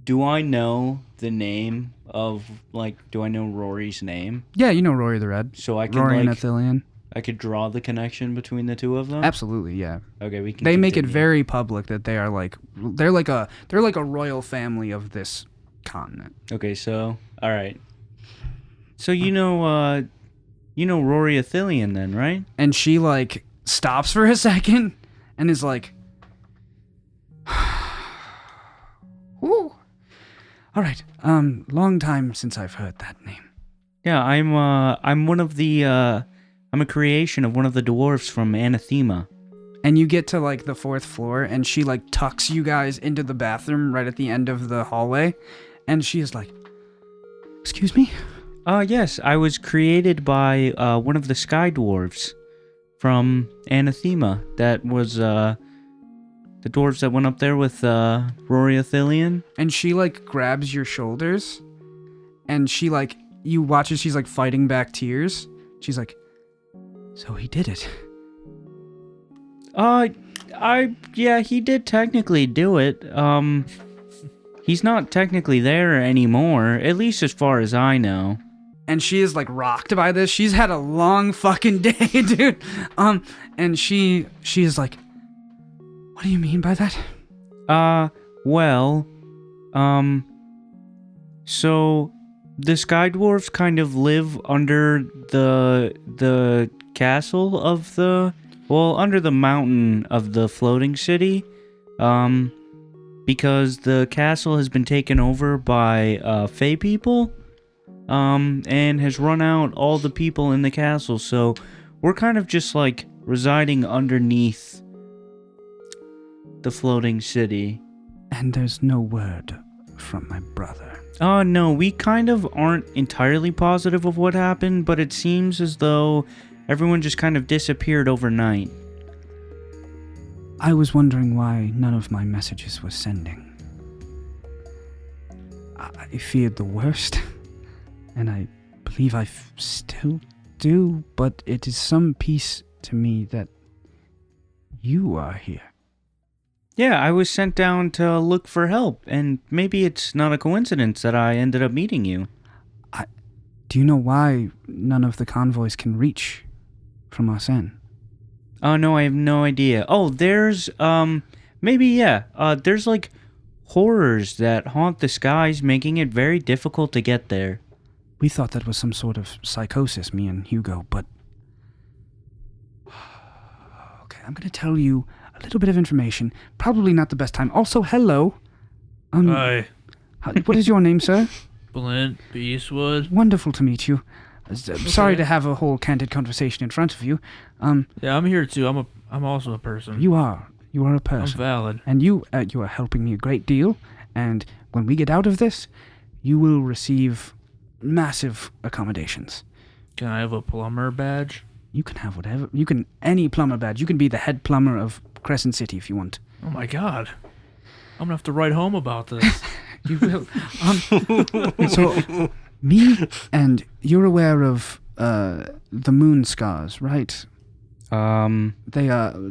Do I know the name of, do I know Rory's name? Yeah, you know Rory the Red. So I can, Rory and Athelion. I could draw the connection between the two of them? Absolutely, yeah. Okay, we can They make it continue. very public that they're like a royal family of this continent. Okay, so, alright. So you know Rory Athelion then, right? And she stops for a second and is like, "Ooh, all right. Long time since I've heard that name." Yeah, I'm one of the, I'm a creation of one of the dwarfs from Anathema. And you get to the 4th floor, and she tucks you guys into the bathroom right at the end of the hallway, and she is like, "Excuse me?" Yes, I was created by, one of the sky dwarves from Anathema. That was, the dwarves that went up there with, Rory Athelion. And she grabs your shoulders, and she you watch as she's fighting back tears. She's like, "So he did it." Yeah, he did technically do it. He's not technically there anymore, at least as far as I know. And she is rocked by this. She's had a long fucking day, dude. And she is like, "What do you mean by that?" So the Sky Dwarfs kind of live under the castle of under the mountain of the floating city, because the castle has been taken over by, Fey people, and has run out all the people in the castle, so we're kind of just, residing underneath the floating city. And there's no word from my brother. No, we kind of aren't entirely positive of what happened, but it seems as though everyone just kind of disappeared overnight. I was wondering why none of my messages were sending. I feared the worst, and I believe I still do, but it is some peace to me that you are here. Yeah, I was sent down to look for help, and maybe it's not a coincidence that I ended up meeting you. Do you know why none of the convoys can reach from Arsene? Oh, no, I have no idea. Oh, there's, there's, horrors that haunt the skies, making it very difficult to get there. We thought that was some sort of psychosis, me and Hugo, but... Okay, I'm gonna tell you a little bit of information. Probably not the best time. Also, hello. Hi. What is your name, sir? Blint Beastwood. Wonderful to meet you. Sorry to have a whole candid conversation in front of you. Yeah, I'm here too. I'm also a person. You are a I'm person. valid. And you are helping me a great deal. And when we get out of this, you will receive massive accommodations. Can I have a plumber badge? You can have whatever. You can any plumber badge. You can be the head plumber of Crescent City if you want. Oh my god. I'm gonna have to write home about this. You will. So, me and you're aware of the moon scars, right? They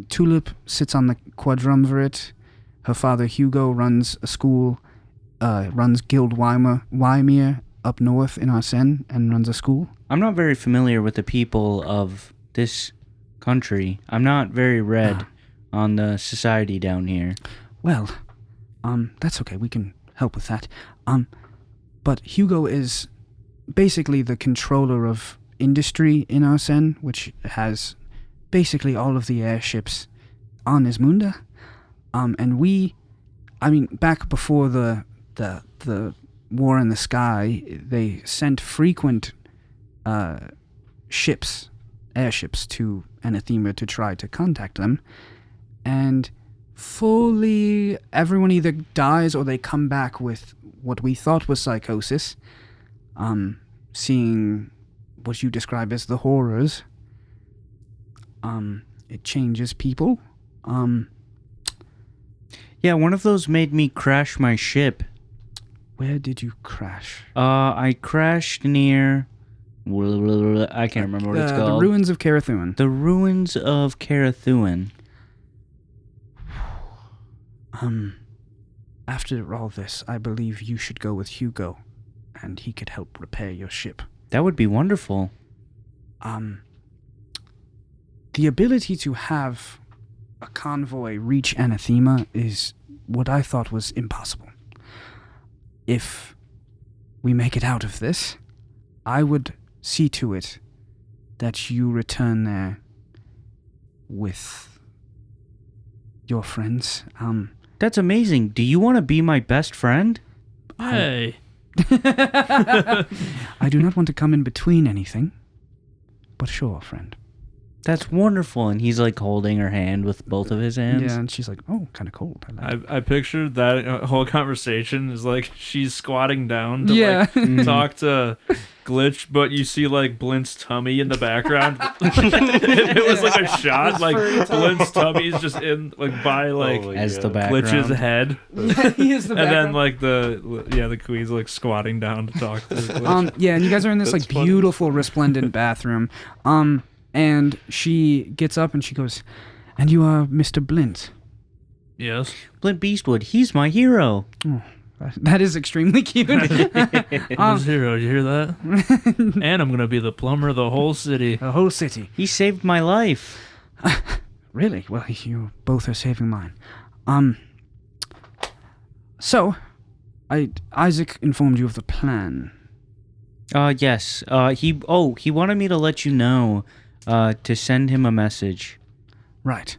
Tulip sits on the quadrumvirate. Her father Hugo runs a school, runs Guild Wymere up north in Arsene, and runs a school. I'm not very familiar with the people of this country. I'm not very read on the society down here. Well, that's okay. We can help with that. But Hugo is basically the controller of industry in Arsene, which has basically all of the airships on Ismunda. And back before the war in the sky, they sent frequent airships to Anathema to try to contact them, and fully everyone either dies or they come back with what we thought was psychosis, seeing what you describe as the horrors. It changes people. Yeah, one of those made me crash my ship. Where did you crash? I crashed near... I can't remember what it's called. The ruins of Carathuan. The ruins of Carathuan. After all this, I believe you should go with Hugo, and he could help repair your ship. That would be wonderful. The ability to have a convoy reach Anathema is what I thought was impossible. If we make it out of this, I would see to it that you return there with your friends. That's amazing. Do you want to be my best friend? Hey. I do not want to come in between anything, but sure, friend. That's wonderful. And he's like holding her hand with both of his hands. Yeah, and she's like, oh, kind of cold. I pictured that whole conversation is like she's squatting down to talk to Glitch, but you see like Blint's tummy in the background. it was like a shot, like Blint's tummy's just in like by like as the background. Glitch's head. He is the background. And then like the queen's like squatting down to talk to Glitch. Yeah, and you guys are in this like beautiful resplendent bathroom. And she gets up and she goes, and you are Mr. Blint. Yes. Blint Beastwood, he's my hero. Oh, that is extremely cute. Zero, you hear that? And I'm going to be the plumber of the whole city. The whole city. He saved my life. Really? Well, you both are saving mine. So, Isaac informed you of the plan. Yes. He wanted me to let you know, to send him a message. Right.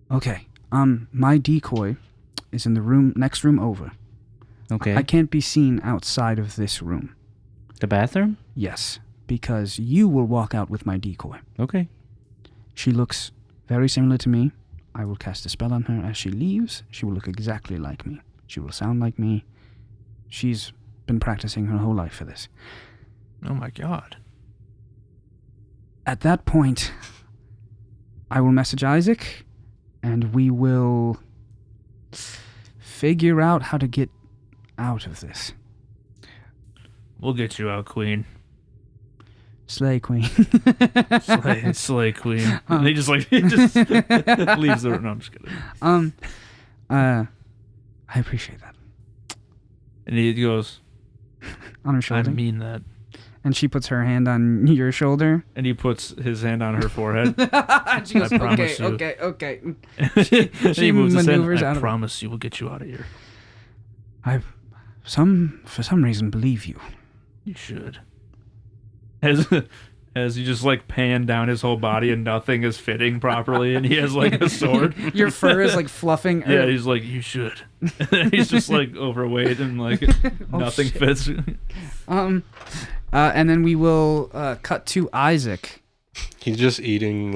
Okay. My decoy is in the next room over. Okay. I can't be seen outside of this room. The bathroom? Yes, because you will walk out with my decoy. Okay. She looks very similar to me. I will cast a spell on her as she leaves. She will look exactly like me. She will sound like me. She's been practicing her whole life for this. Oh my god. At that point, I will message Isaac, and we will figure out how to get out of this. We'll get you out, Queen. Slay, Queen. Slay Queen. And he just leaves the room. No, I'm just kidding. I appreciate that. And he goes, On her shoulder. I mean that. And she puts her hand on your shoulder. And he puts his hand on her forehead. And she goes, I promise you. okay. She moves his hand. maneuvers out I of it. promise you, we'll get you out of here. For some reason, believe you. You should. As you just like pan down his whole body and nothing is fitting properly, and he has like a sword. Your fur is like fluffing. Yeah, he's like, you should. And he's just like overweight and like nothing shit. fits. And then we will cut to Isaac. He's just eating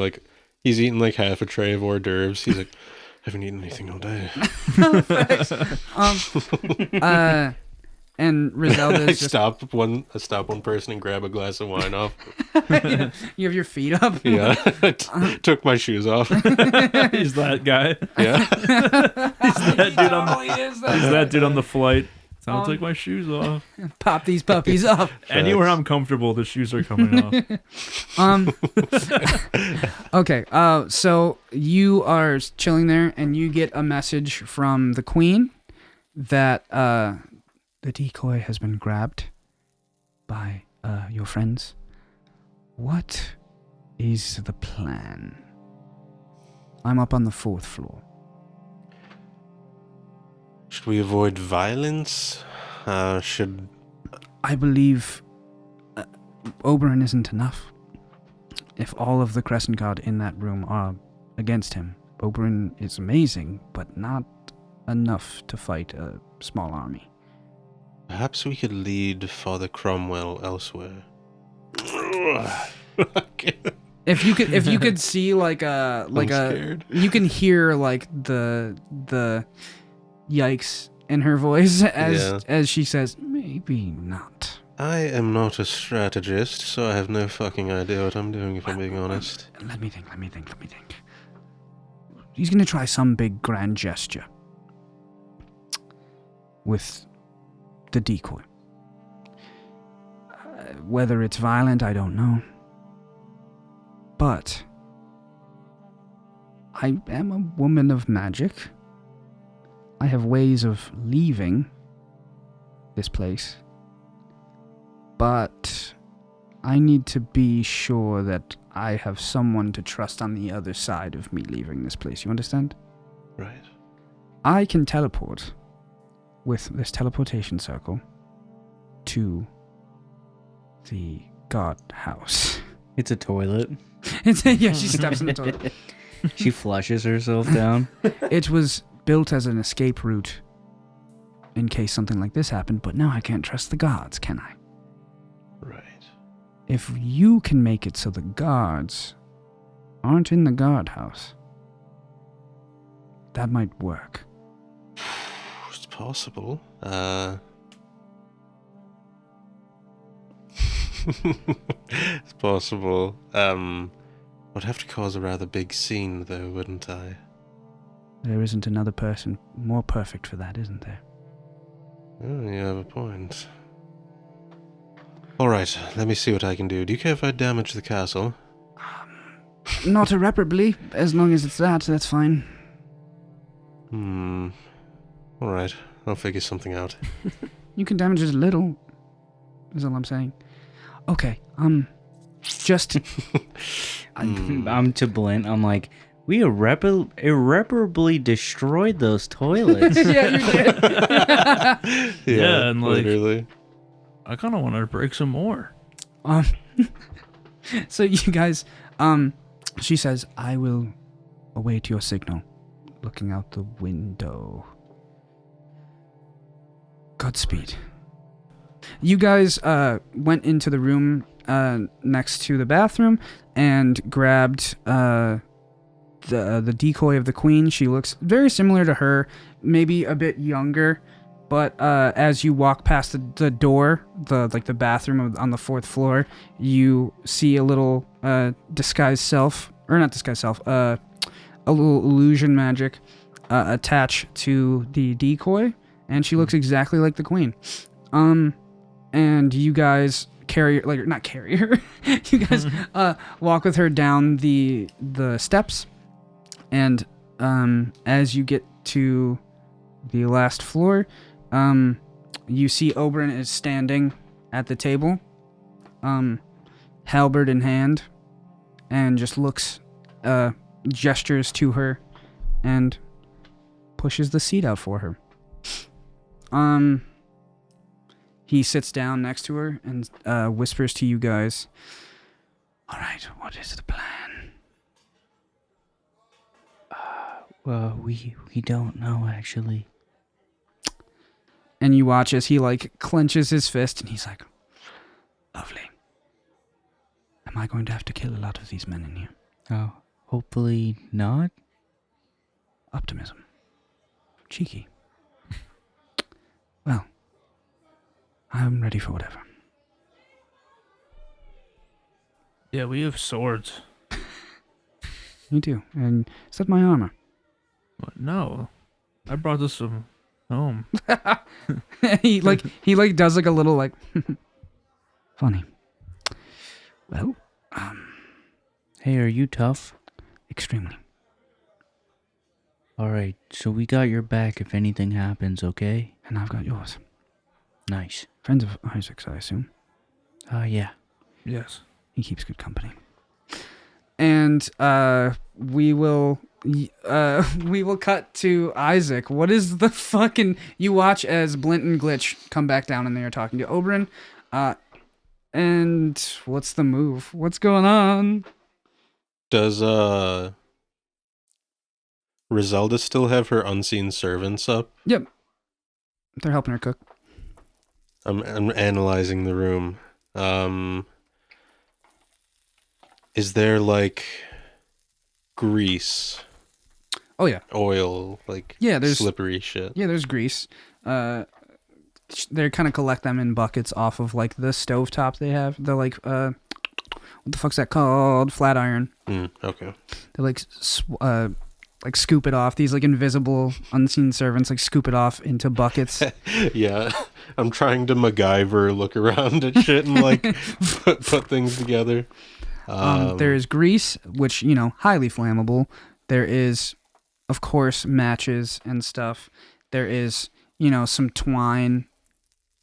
he's eating like half a tray of hors d'oeuvres. He's like, I haven't eaten anything all day. And Rizelda's I just stop one person and grab a glass of wine off. you have your feet up. Yeah, took my shoes off. He's that guy. Yeah, He's that dude on the. Is He's that dude on the flight. I'll take my shoes off. Pop these puppies up. Anywhere I'm comfortable, the shoes are coming off. Okay. So you are chilling there, and you get a message from the Queen that the decoy has been grabbed by your friends. What is the plan? I'm up on the 4th floor. should we avoid violence? I believe Oberyn isn't enough. If all of the Crescent Guard in that room are against him, Oberyn is amazing, but not enough to fight a small army. Perhaps we could lead Father Cromwell elsewhere. If you could see like I'm scared. you can hear like the yikes in her voice as she says, maybe not. I am not a strategist, so I have no fucking idea what I'm doing, if I'm being honest. Let me think. He's gonna try some big grand gesture with the decoy. Whether it's violent, I don't know. But I am a woman of magic. I have ways of leaving this place. But I need to be sure that I have someone to trust on the other side of me leaving this place. You understand? Right. I can teleport with this teleportation circle to the guard house. It's a toilet. Yeah, she steps in the toilet. She flushes herself down. It was built as an escape route in case something like this happened, but now I can't trust the guards, can I? Right. If you can make it so the guards aren't in the guardhouse, that might work. It's possible. It's possible. I'd have to cause a rather big scene, though, wouldn't I? There isn't another person more perfect for that, isn't there? Oh, you have a point. Alright, let me see what I can do. Do you care if I damage the castle? Not irreparably, as long as it's that's fine. Alright, I'll figure something out. You can damage it a little, is all I'm saying. Okay, just... I'm to Blint. I'm like, we irreparably destroyed those toilets. Yeah, you did. Yeah, and like, literally. I kind of want to break some more. So you guys, she says, I will await your signal. Looking out the window. Godspeed. You guys went into the room next to the bathroom and grabbed the decoy of the queen. She looks very similar to her, maybe a bit younger, but as you walk past the door, the bathroom on the 4th floor, you see a little a little illusion magic attached to the decoy, and she looks exactly like the queen. And you guys not carry her. You guys walk with her down the steps, and as you get to the last floor, you see Oberon is standing at the table, halberd in hand, and just looks, gestures to her, and pushes the seat out for her. He sits down next to her and whispers to you guys, "All right, what is the plan?" Well, we don't know, actually. And you watch as he, clenches his fist, and he's like, "Lovely. Am I going to have to kill a lot of these men in here?" Oh, hopefully not. Optimism. Cheeky. Well, I'm ready for whatever. Yeah, we have swords. Me too. And is that my armor? What? No, I brought this from home. he does a little funny. Well, Hey, are you tough? extremely. All right, so we got your back if anything happens, okay? And I've got yours. Nice. Friends of Isaac's, I assume. Yeah. Yes. He keeps good company. And we will cut to Isaac. What is the fucking... You watch as Blint and Glitch come back down and they are talking to Oberon. And what's the move? What's going on? Does Griselda still have her unseen servants up? Yep. They're helping her cook. I'm analyzing the room. Is there like grease, Oh yeah. oil, like Yeah, there's- slippery shit? Yeah, there's grease. They kind of collect them in buckets off of like the stovetop they have. They're like, what the fuck's that called? Flat iron. Okay. They like scoop it off. These like invisible, unseen servants like scoop it off into buckets. Yeah, I'm trying to MacGyver look around at shit and like put things together. There is grease, which, highly flammable. There is, of course, matches and stuff. There is, some twine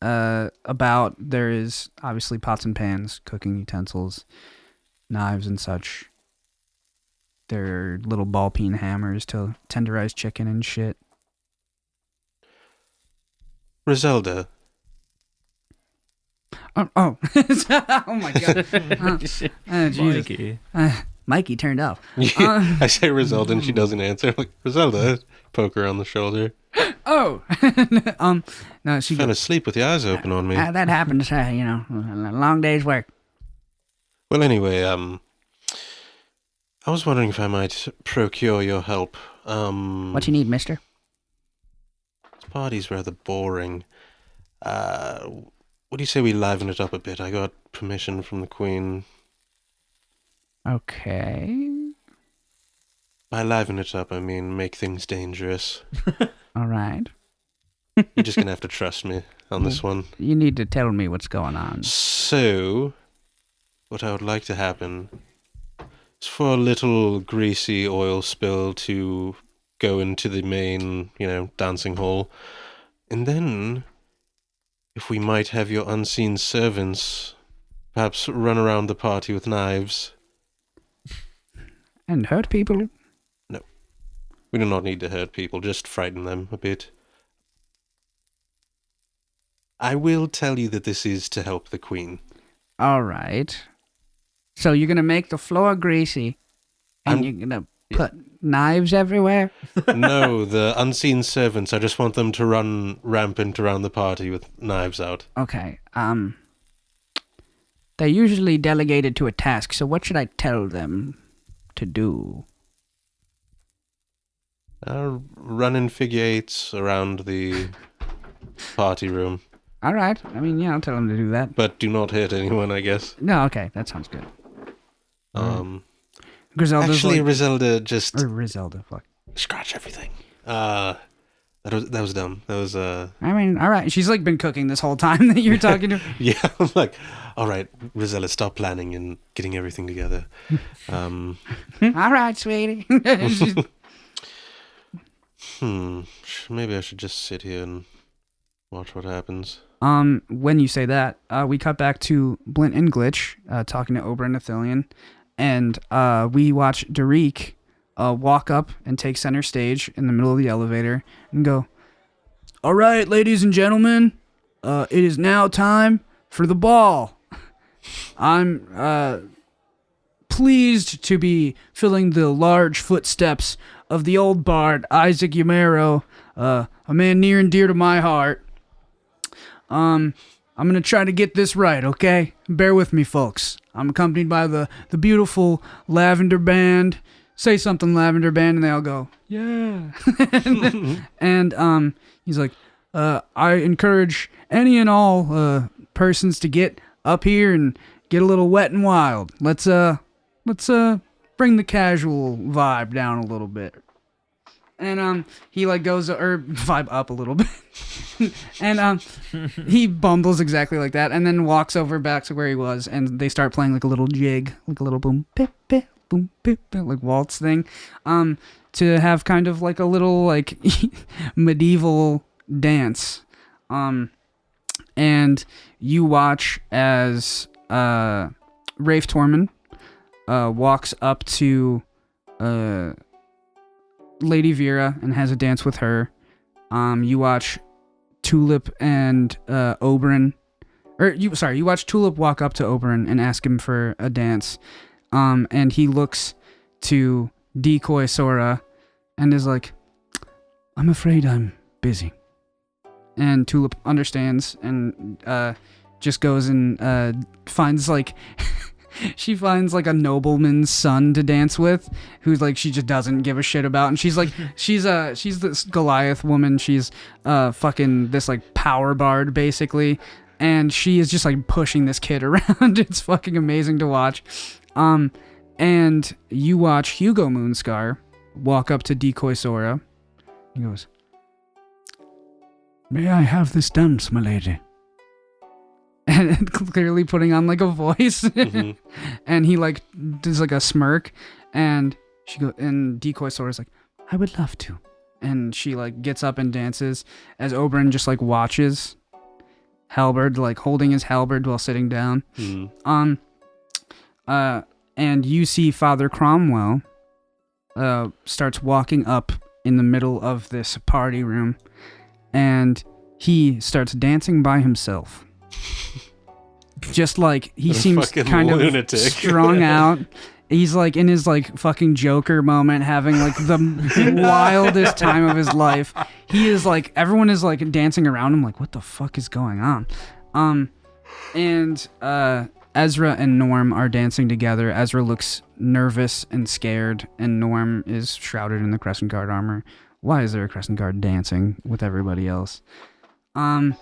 about. There is obviously pots and pans, cooking utensils, knives and such. There are little ball peen hammers to tenderize chicken and shit. Griselda, Oh, oh my god. Jesus. Mikey. Mikey turned off. I say Griselda and she doesn't answer. I'm like, Griselda, poke her on the shoulder. Oh. No, she Fell asleep with the eyes open on me. that happens, a long day's work. Well, anyway, I was wondering if I might procure your help. What you need, mister? This party's rather boring. What do you say we liven it up a bit? I got permission from the Queen. Okay. By liven it up, I mean make things dangerous. All right. You're just gonna have to trust me on this one. You need to tell me what's going on. So, what I would like to happen is for a little greasy oil spill to go into the main, dancing hall. And then, if we might have your unseen servants perhaps run around the party with knives. And hurt people? No. We do not need to hurt people, just frighten them a bit. I will tell you that this is to help the Queen. All right. So you're going to make the floor greasy, and you're going to put knives everywhere? No, the unseen servants, I just want them to run rampant around the party with knives out. Okay. They're usually delegated to a task, so what should I tell them to do? Run in figure eights around the party room. All right. I mean, I'll tell them to do that. But do not hit anyone, I guess. No, okay. That sounds good. Griselda's Actually, like... Griselda just... Or Griselda, fuck. Scratch everything. That was dumb. That was, I mean, all right. She's like been cooking this whole time that you're talking to her. Yeah, I'm like, all right, Griselda, stop planning and getting everything together. All right, sweetie. Maybe I should just sit here and watch what happens. When you say that, we cut back to Blint and Glitch, talking to Ober and Athelion, and we watch Derek walk up and take center stage in the middle of the elevator and go, "All right, ladies and gentlemen, it is now time for the ball. I'm pleased to be filling the large footsteps of the old bard, Isaac Yumero, a man near and dear to my heart. I'm gonna try to get this right, okay? Bear with me, folks. I'm accompanied by the beautiful Lavender Band. Say something, Lavender Band, and they all go, yeah. and he's like, I encourage any and all persons to get up here and get a little wet and wild. Let's bring the casual vibe down a little bit. And he like goes or vibe up a little bit. And he bumbles exactly like that and then walks over back to where he was, and they start playing like a little jig, like a little boom pip pip boom pip pip, like waltz thing, to have kind of like a little like medieval dance. And you watch as Rafe Torman walks up to Lady Vera and has a dance with her. You watch Tulip and Oberyn, you watch Tulip walk up to Oberyn and ask him for a dance. And he looks to Decoy Sora and is like, I'm afraid I'm busy. And Tulip understands and just goes and finds like she finds like a nobleman's son to dance with, who's like she just doesn't give a shit about, and she's like she's this Goliath woman. She's fucking this like power bard basically, and she is just like pushing this kid around. It's fucking amazing to watch. And you watch Hugo Moonscar walk up to Decoy Sora. He goes, "May I have this dance, my lady?" And clearly putting on like a voice. And he like does like a smirk, and Decoy Sora's like, "I would love to." And she like gets up and dances as Oberyn just like watches, halberd, like holding his halberd while sitting down. And you see Father Cromwell starts walking up in the middle of this party room, and he starts dancing by himself. Just like he seems kind lunatic. Of strung out. He's like in his like fucking Joker moment, having like the wildest time of his life. He is like, everyone is like dancing around him, like, what the fuck is going on? And Ezra and Norm are dancing together. Ezra looks nervous and scared, and Norm is shrouded in the Crescent Guard armor. Why is there a Crescent Guard dancing with everybody else? And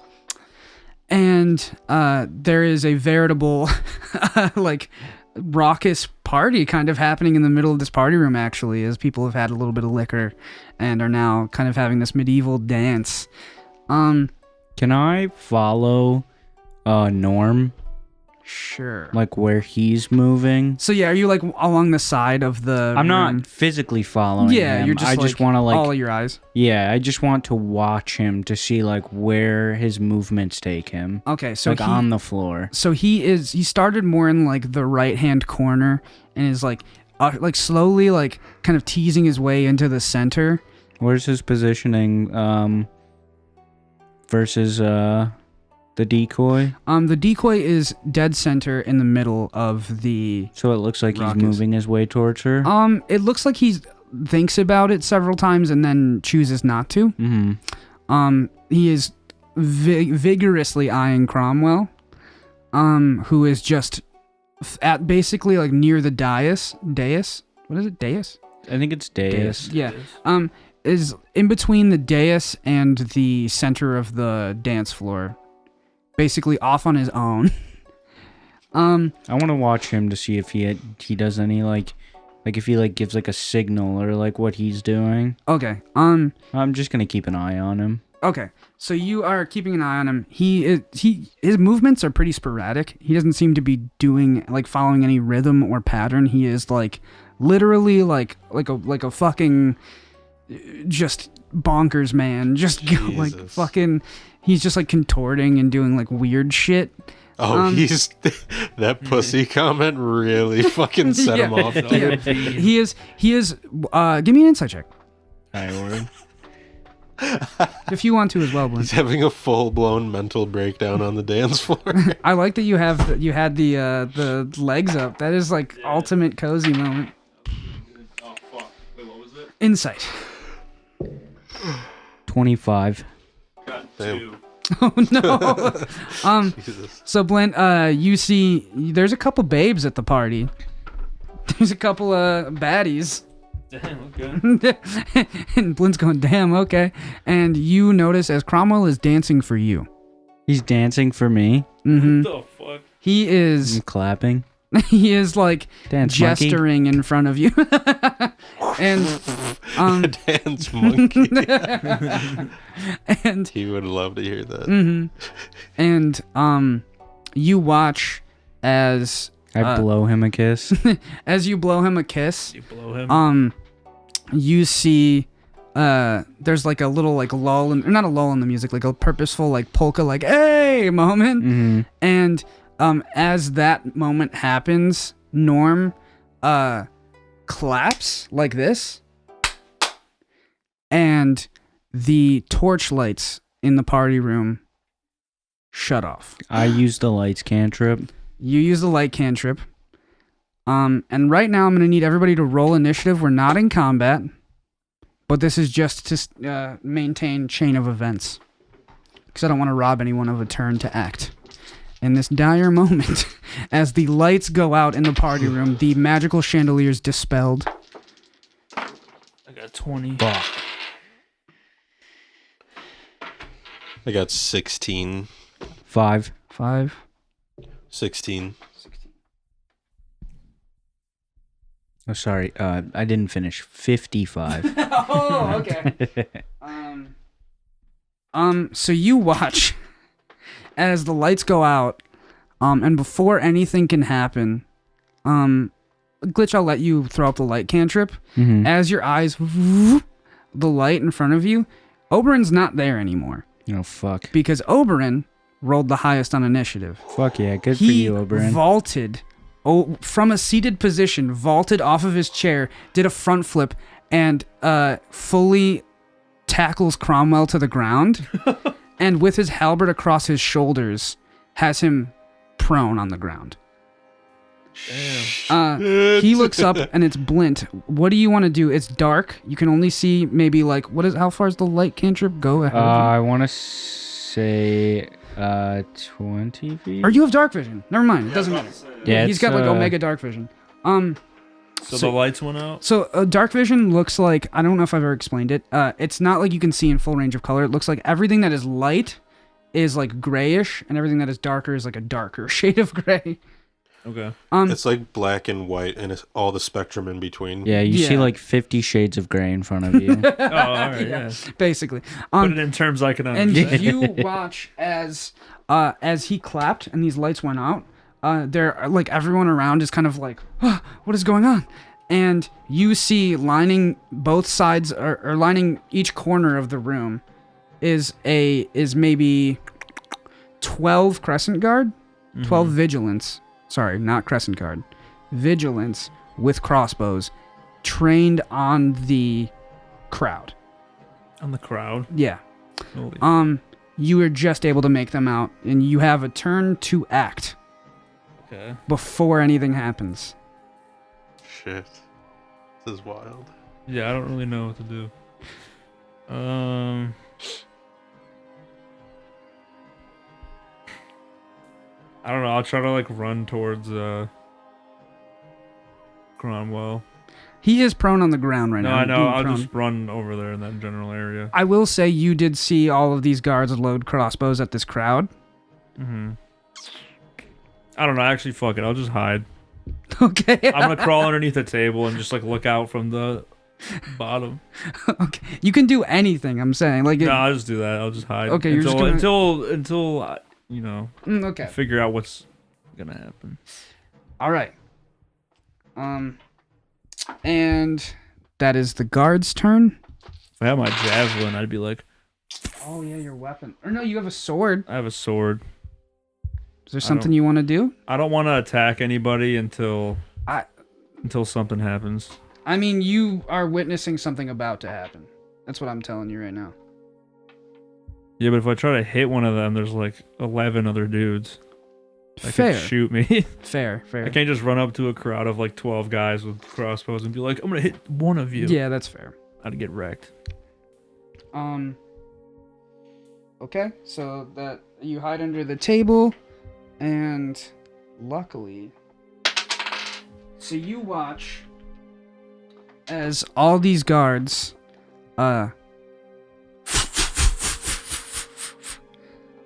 there is a veritable like raucous party kind of happening in the middle of this party room, actually, as people have had a little bit of liquor and are now kind of having this medieval dance. Can I follow Norm? Sure. Like where he's moving? So yeah, are you like along the side of the I'm room? not physically following him. You're just I just want to like all of your eyes. Yeah, I just want to watch him to see like where his movements take him. Okay, so like on the floor. So he started more in like the right hand corner and is like slowly like kind of teasing his way into the center. Where's his positioning versus the decoy? The decoy is dead center in the middle of the... So it looks like rockets. He's moving his way towards her? It looks like he thinks about it several times and then chooses not to. Mm-hmm. He is vigorously eyeing Cromwell, who is just at basically like near the dais. What is it? Dais? I think it's dais. Yeah. Is in between the dais and the center of the dance floor. Basically off on his own. I want to watch him to see if he does any like if he like gives like a signal or like what he's doing. Okay. I'm just gonna keep an eye on him. Okay. So you are keeping an eye on him. His movements are pretty sporadic. He doesn't seem to be doing like following any rhythm or pattern. He is like literally like a fucking just bonkers man. Just like fucking. He's just like contorting and doing like weird shit. Oh, he's that pussy comment really fucking set him off. Yeah. He is. Give me an insight check. If you want to as well, Blint. He's having a full-blown mental breakdown on the dance floor. I like that you had the legs up. That is like ultimate cozy moment. Oh fuck! Wait, what was it? Insight. 25. Got Damn. 2. Oh no. Jesus. So Blint, you see, there's a couple babes at the party. There's a couple of baddies. Damn. Okay. And Blint's going, damn, okay. And you notice as Cromwell is dancing for you. He's dancing for me. Mm-hmm. What the fuck? He is. I'm clapping. He is like Dance gesturing monkey. in front of you. And Dance monkey. and He would love to hear that. mm-hmm. And you watch as I blow him a kiss. as you blow him a kiss. You blow him. You see there's like a little like lull in, or not a lull in the music, like a purposeful like polka like hey moment. Mm-hmm. And as that moment happens, Norm claps like this, and the torch lights in the party room shut off. I use the lights cantrip. You use the light cantrip. And right now I'm going to need everybody to roll initiative. We're not in combat, but this is just to maintain chain of events, because I don't want to rob anyone of a turn to act in this dire moment. As the lights go out in the party room, the magical chandelier's dispelled. I got 20. Fuck. I got 16. 5. 16. Oh, sorry. I didn't finish. 55. Oh, okay. So you watch as the lights go out, and before anything can happen, Glitch, I'll let you throw up the light cantrip. Mm-hmm. As your eyes, the light in front of you, Oberon's not there anymore Oh, fuck. because Oberon rolled the highest on initiative. Fuck yeah. Good for He you, Oberon. vaulted from a seated position, vaulted off of his chair, did a front flip, and fully tackles Cromwell to the ground, and with his halberd across his shoulders, has him prone on the ground. Damn. He looks up, and it's Blint. What do you want to do? It's dark. You can only see maybe like how far does the light cantrip go ahead of you? I want to say 20 feet. Or you have dark vision. Never mind. It doesn't matter. Yeah, He's it's, got like Omega dark vision. So the lights went out? So dark vision looks like, I don't know if I've ever explained it. It's not like you can see in full range of color. It looks like everything that is light is like grayish, and everything that is darker is like a darker shade of gray. Okay. It's like black and white, and it's all the spectrum in between. Yeah, you see Yeah. like 50 shades of gray in front of you. Oh, all right, yeah. Basically. Put it in terms I can And understand. you watch as he clapped and these lights went out. They're like everyone around is kind of like, oh, what is going on? And you see lining both sides or lining each corner of the room is maybe 12 crescent guard, 12 vigilance. Sorry, not crescent guard. Vigilance with crossbows trained on the crowd. On the crowd. Yeah. Holy You were just able to make them out, and you have a turn to act okay. before anything happens. Shit. This is wild. Yeah, I don't really know what to do. I don't know. I'll try to like run towards Cromwell. He is prone on the ground right No, now. I know. being I'll prone. just run over there in that general area. I will say you did see all of these guards load crossbows at this crowd. Mm-hmm. I don't know. Actually, fuck it. I'll just hide. Okay. I'm gonna crawl underneath a table and just like look out from the bottom. Okay. You can do anything. I'm saying like. No, I'll just do that. I'll just hide. Okay, you're just until I, you know, okay. figure out what's gonna happen. All right. And that is the guard's turn. If I had my javelin, I'd be like, Oh yeah, your weapon. Or no, you have a sword. I have a sword. Is there something you want to do? I don't want to attack anybody until I something happens. I mean, you are witnessing something about to happen. That's what I'm telling you right now. Yeah, but if I try to hit one of them, there's like 11 other dudes that Fair. could shoot me. Fair. I can't just run up to a crowd of like 12 guys with crossbows and be like, I'm gonna hit one of you. Yeah, that's fair. I'd get wrecked. Okay, so that you hide under the table, and luckily, so you watch as all these guards,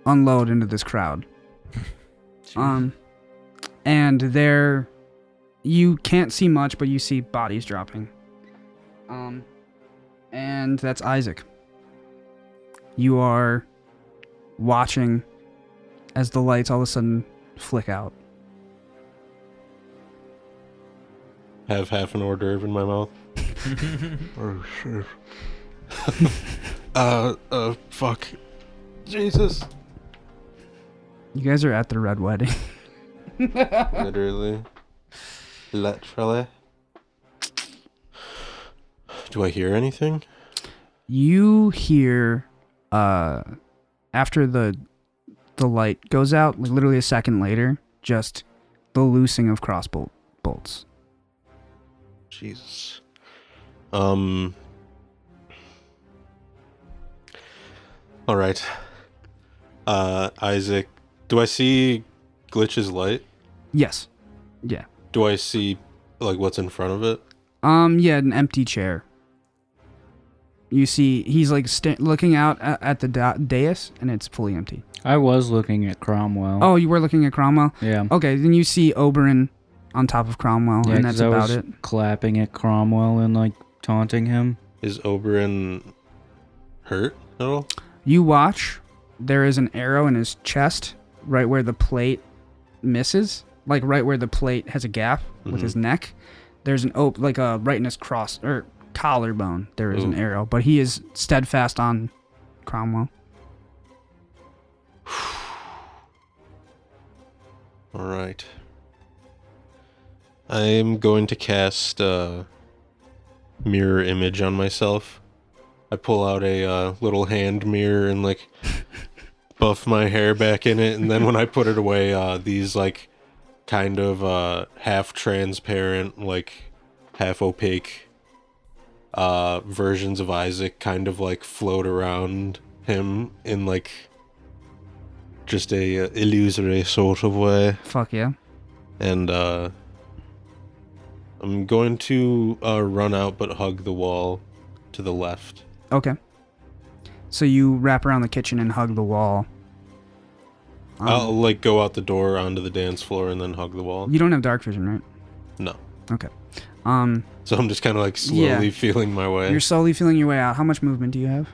unload into this crowd. And you can't see much, but you see bodies dropping. And that's Isaac. You are watching as the lights all of a sudden flick out. Have half an hors d'oeuvre in my mouth. Oh shit. Fuck. Jesus. You guys are at the red wedding. Literally. Do I hear anything? You hear after the light goes out, like literally a second later, just the loosing of crossbow bolts. Jesus. Alright. Isaac, do I see Glitch's light? Yes. Yeah. Do I see like what's in front of it? Yeah, an empty chair. You see, he's like looking out at the dais, and it's fully empty. I was looking at Cromwell. Oh, you were looking at Cromwell? Yeah. Okay, then you see Oberyn on top of Cromwell, Yeah, and that's 'cause I about was it. clapping at Cromwell and like taunting him. Is Oberyn hurt at all? You watch. There is an arrow in his chest, right where the plate misses, like right where the plate has a gap with his neck. There's an right in his collarbone. There is an arrow, but he is steadfast on Cromwell. All right. I am going to cast mirror image on myself. I pull out a little hand mirror and like buff my hair back in it, and then when I put it away, these like kind of half transparent, like half opaque versions of Isaac kind of like float around him in like just a illusory sort of way. Fuck yeah. And I'm going to run out but hug the wall to the left. Okay. So you wrap around the kitchen and hug the wall. I'll like go out the door onto the dance floor and then hug the wall. You don't have dark vision, right? No. Okay. So I'm just kind of like slowly feeling my way. You're slowly feeling your way out. How much movement do you have?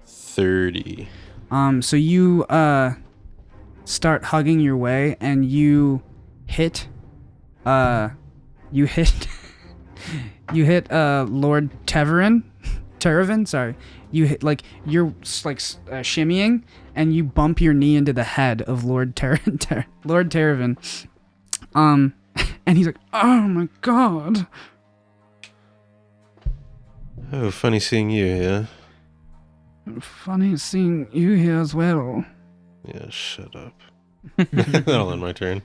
30. So you start hugging your way, and you hit Lord Terevan, sorry. You hit, like, you're like shimmying, and you bump your knee into the head of Lord Terevan. And he's like, "Oh my god." Oh, funny seeing you here. Funny seeing you here as well. Yeah, shut up. That'll end my turn.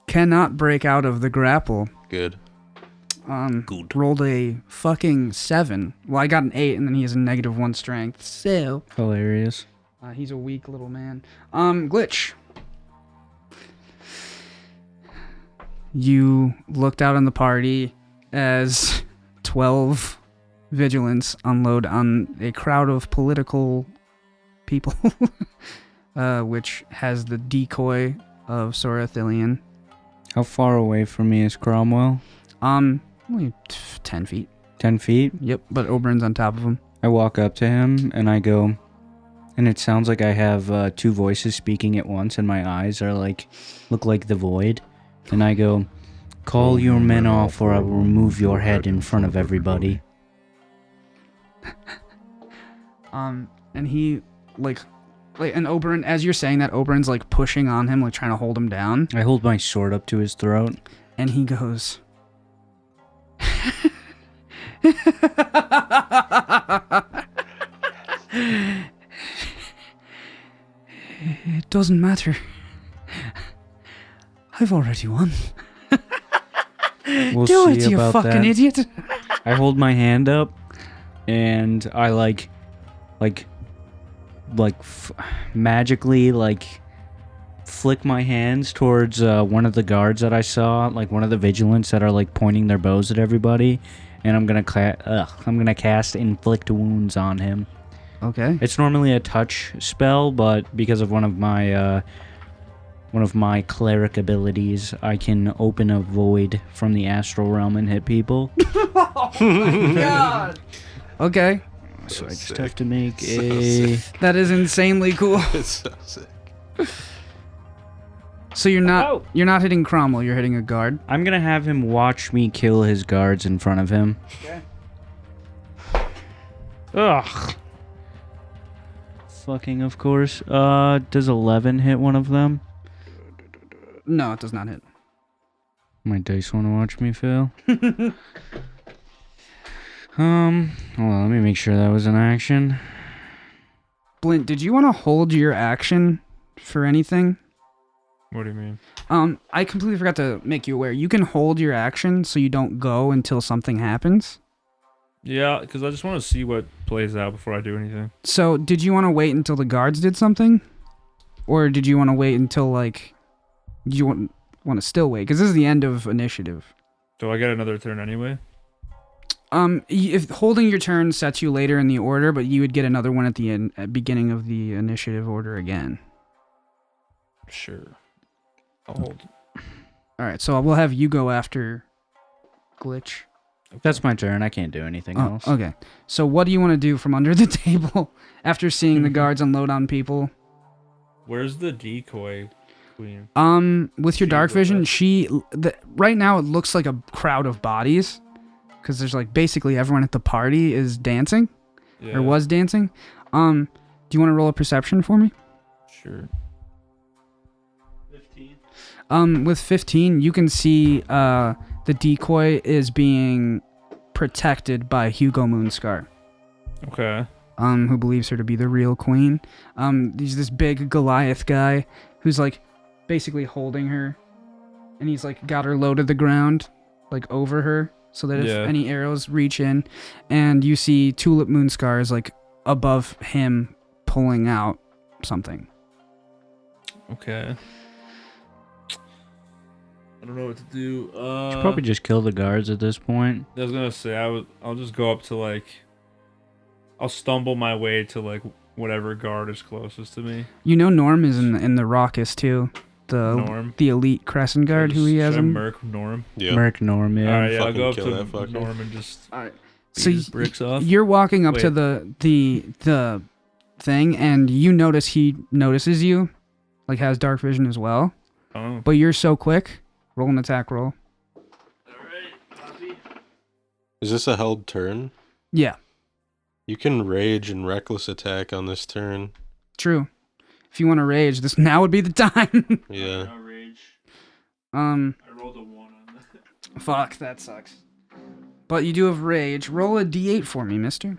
Cannot break out of the grapple. Good. Good. Rolled a fucking 7. Well, I got an 8, and then he has a -1 strength. So Hilarious. he's a weak little man. Glitch. You looked out on the party as 12 vigilants unload on a crowd of political people, which has the decoy of Sorathilian. How far away from me is Cromwell? Only 10 feet. 10 feet? Yep, but Oberyn's on top of him. I walk up to him and I go, and it sounds like I have two voices speaking at once, and my eyes are like, look like the void. And I go, call your men off or I will remove your head in front of everybody. And he, and Oberyn, as you're saying that, Oberyn's like pushing on him, like trying to hold him down. I hold my sword up to his throat. And he goes, "It doesn't matter. I've already won." We'll Do see it, you about fucking that. idiot. I hold my hand up and I magically flick my hands towards one of the guards that I saw, like one of the vigilants that are like pointing their bows at everybody, and I'm gonna cast inflict wounds on him. Okay. It's normally a touch spell, but because of one of my cleric abilities, I can open a void from the astral realm and hit people. Oh my god. Okay. So I That's just sick. have to make So a... sick. That is insanely cool. It's so sick. So you're not hitting Cromwell, you're hitting a guard. I'm gonna have him watch me kill his guards in front of him. Okay. Ugh. Fucking of course. Does 11 hit one of them? No, it does not hit. My dice want to watch me fail. Hold on, let me make sure that was an action. Blint, did you want to hold your action for anything? What do you mean? I completely forgot to make you aware. You can hold your action so you don't go until something happens. Yeah, because I just want to see what plays out before I do anything. So, did you want to wait until the guards did something? Or did you want to wait until, like... Do you want to still wait? Because this is the end of initiative. Do I get another turn anyway? If holding your turn sets you later in the order, but you would get another one at the end, at beginning of the initiative order again. Sure. I'll hold. Alright, so we'll have you go after Glitch. That's my turn. I can't do anything Oh, else. okay. So what do you want to do from under the table after seeing the guards unload on people? Where's the decoy queen? With your She dark with vision, us? right now it looks like a crowd of bodies, because there's like basically everyone at the party is dancing, Yeah. or was dancing. Do you want to roll a perception for me? Sure. 15. With 15, you can see the decoy is being protected by Hugo Moonscar, Okay. who believes her to be the real queen. He's this big Goliath guy who's like basically holding her, and he's like got her low to the ground, like over her, so that if Yeah. any arrows reach in, and you see Tulip Moonscar is like above him pulling out something. Okay. I don't know what to do. Should probably just kill the guards at this point. I was gonna say I'll just go up to like. I'll stumble my way to like whatever guard is closest to me. You know Norm is in the Raucous too. Norm. The elite Crescent Guard who he has Should I him. merc Norm? Yeah. Merc Norm, yeah. All right, yeah, I'll Fucking go up kill that to fucker. Norm and just Alright. beat So his bricks off. you're walking up to Wait. the thing, and you notice he notices you, like has dark vision as well. Oh. But you're so quick. Roll an attack roll. Is this a held turn? Yeah, You can rage and reckless attack on this turn. true. If you want to rage, this now would be the time. Yeah. Rage. I rolled a 1 on that. fuck, that sucks. But you do have rage. Roll a d8 for me, mister.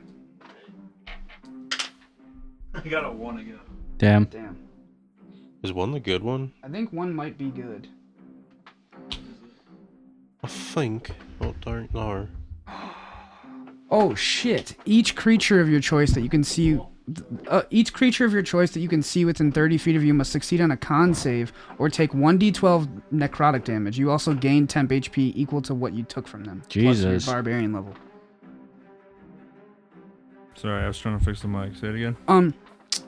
I got a 1 again. Damn. Damn. Is one the good one? I think one might be good. I think. Oh, darn. No. Oh shit! Each creature of your choice that you can see, within 30 feet of you must succeed on a con save or take 1d12 necrotic damage. You also gain temp HP equal to what you took from them. Plus Jesus. your barbarian level. Sorry, I was trying to fix the mic. Say it again.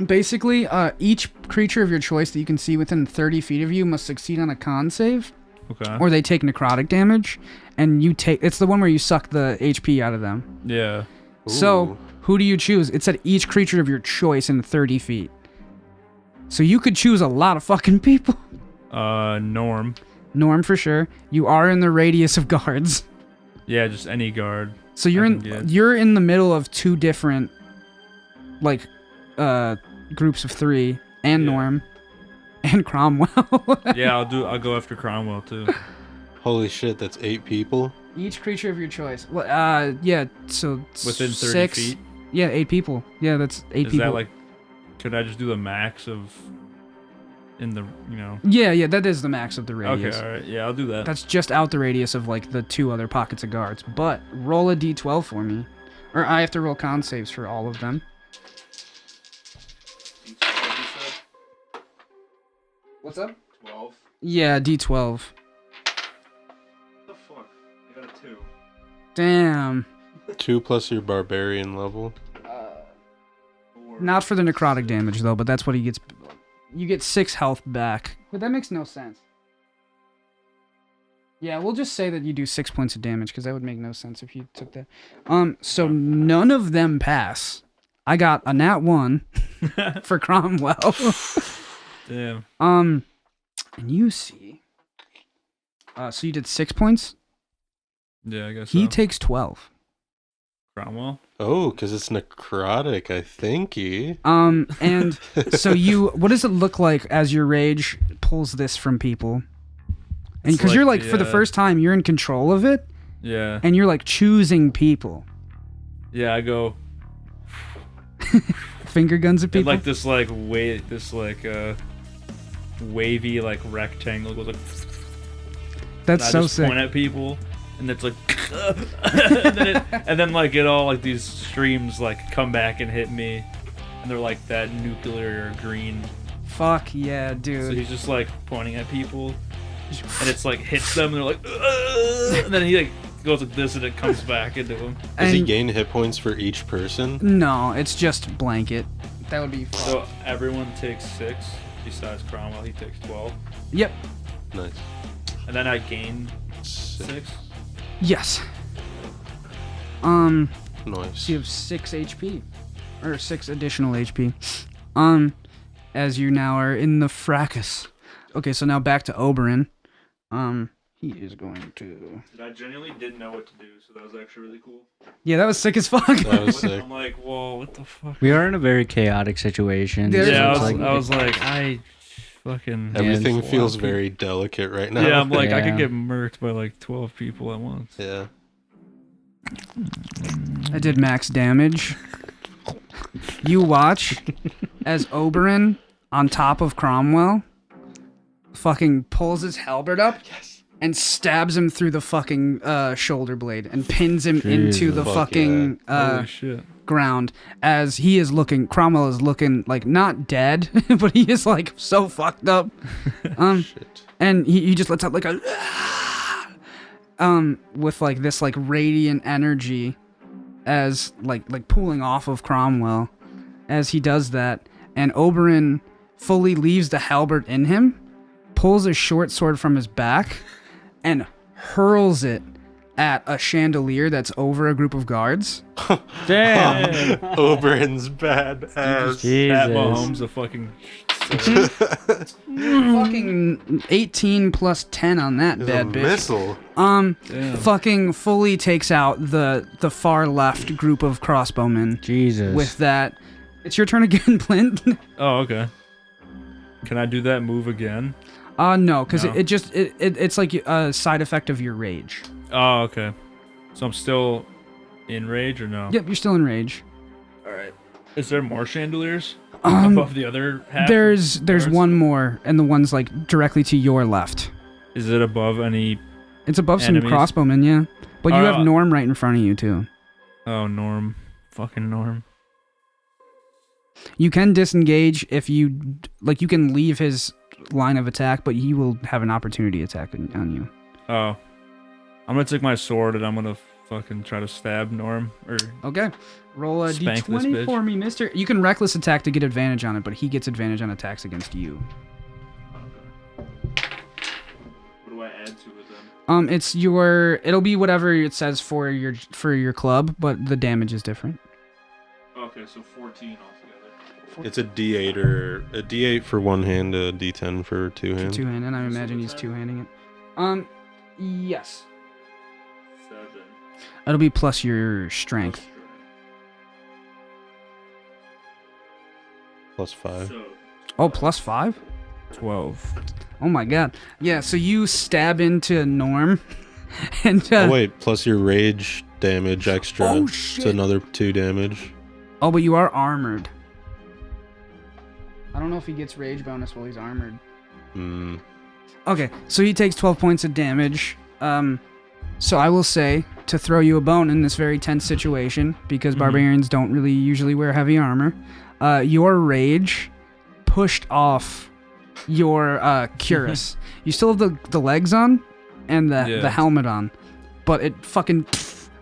Basically, each creature of your choice that you can see within 30 feet of you must succeed on a con save, Okay. or they take necrotic damage, and it's the one where you suck the HP out of them. Yeah. So, Ooh. who do you choose? It said each creature of your choice in 30 feet. So you could choose a lot of fucking people. Norm. Norm for sure. You are in the radius of guards. Yeah, just any guard. So you're I can get. you're in the middle of two different like groups of 3 and Yeah. Norm and Cromwell. Yeah, I'll go after Cromwell too. Holy shit, that's 8 people? Each creature of your choice. Well, yeah, so Within 30 6, feet. Yeah, 8 people. Yeah, that's 8 Is people. that like? Could I just do the max of? In the Yeah, that is the max of the radius. Okay, all right. Yeah, I'll do that. That's just out the radius of like the 2 other pockets of guards. But roll a d12 for me. Or I have to roll con saves for all of them. What's up? 12. Yeah, d12. What the fuck? I got a 2. Damn. 2 plus your barbarian level. Not for the necrotic damage though, but that's what he gets. You get 6 health back. But that makes no sense. Yeah, we'll just say that you do 6 points of damage, because that would make no sense if you took that. So none of them pass. I got a nat 1 for Cromwell. Damn. And you see. So you did 6 points? Yeah, I guess He so. takes 12. Cromwell. Oh, because it's necrotic, I think. And so what does it look like as your rage pulls this from people? And It's because like you're like, the, for the first time, you're in control of it, Yeah. and you're like choosing people. Yeah, I go. Finger guns at And people. like this wavy like rectangle goes like. That's and I so just sick. point at people, and it's like. and then like it all like these streams like come back and hit me, and they're like that nuclear green. Fuck yeah, So dude. he's just like pointing at people, and it's like hits them, and they're like, "Ugh," and then he like goes like this, and it comes back into him. Does he And- gain hit points for each person? No, it's just blanket. That would be fun. So everyone takes 6 besides Cromwell. He takes 12, Yep. Nice. and then I gain 6. Yes. Nice. So you have 6 HP. Or 6 additional HP. As you now are in the fracas. Okay, so now back to Oberyn. He is going to... I genuinely didn't know what to do, so that was actually really cool. Yeah, that was sick as fuck. That was sick. I'm like, whoa, what the fuck? We are in a very chaotic situation. There's- Yeah, it's I was like, I fucking. Everything it's feels wild. very delicate right now. Yeah, I'm like, I Yeah. could get murked by like 12 people at once. Yeah. I did max damage. You watch as Oberyn, on top of Cromwell, fucking pulls his halberd up and stabs him through the fucking shoulder blade and pins him into the Fuck fucking Holy shit. ground as he is looking. Cromwell is looking like not dead, but he is like so fucked up. Shit. And he just lets out like a with like this like radiant energy as like pooling off of Cromwell as he does that, and Oberyn fully leaves the halberd in him, pulls a short sword from his back and hurls it at a chandelier that's over a group of guards. damn. Oberyn's bad ass. Pat Jesus. Mahomes a fucking. Fucking 18 plus 10 on that It's a bad bitch. missile. Damn. Fucking fully takes out the far left group of crossbowmen. Jesus. With that, it's your turn again, Blint. Oh, okay. Can I do that move again? No, because No. it's like a side effect of your rage. Oh, okay. So I'm still in rage or no? Yep, you're still in rage. All right. Is there more chandeliers above the other half? There's Guards? one more, and the one's like directly to your left. Is it above any? It's above some Enemies? crossbowmen, yeah. But you have Norm right in front of you too. Oh, Norm. Fucking Norm. You can disengage if you like. You can leave his line of attack, but he will have an opportunity attack on you. Oh. I'm gonna take my sword and I'm gonna fucking try to stab Norm. Or Okay, roll a Spank this d20 bitch. for me, mister. You can reckless attack to get advantage on it, but he gets advantage on attacks against you. what do I add to it then? It's your. It'll be whatever it says for your club, but the damage is different. Okay, so 14 altogether. It's a D8 or a D8 for one hand, a D10 for two hands. Two handed. I imagine he's two handing it. Yes. 7. It'll be plus your strength. Plus 5. So Oh, plus 5. 12. Oh my god. Yeah. So you stab into Norm, and Oh wait, plus your rage damage extra. Oh, It's shit. another 2 damage. Oh, but you are armored. I don't know if he gets rage bonus while he's armored. Hmm. Okay, so he takes 12 points of damage. So I will say, to throw you a bone in this very tense situation, because barbarians don't really usually wear heavy armor, your rage pushed off your cuirass. You still have the legs on and the helmet on, but it fucking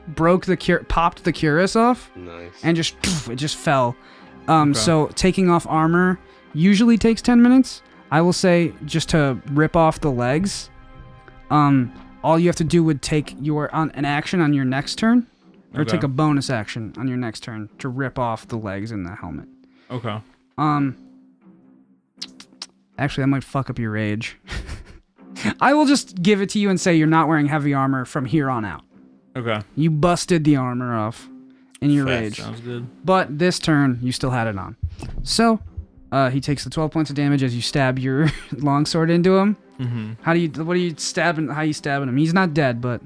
broke popped the cuirass off Nice. and it just fell. So taking off armor usually takes 10 minutes. I will say, just to rip off the legs, all you have to do would take an action on your next turn, or Okay. take a bonus action on your next turn to rip off the legs and the helmet. Okay. Actually, that might fuck up your rage. I will just give it to you and say you're not wearing heavy armor from here on out. Okay. You busted the armor off in your Fast. rage. Sounds good. But this turn, you still had it on. So, he takes the 12 points of damage as you stab your longsword into him. Mm-hmm. How are you stabbing him? He's not dead, but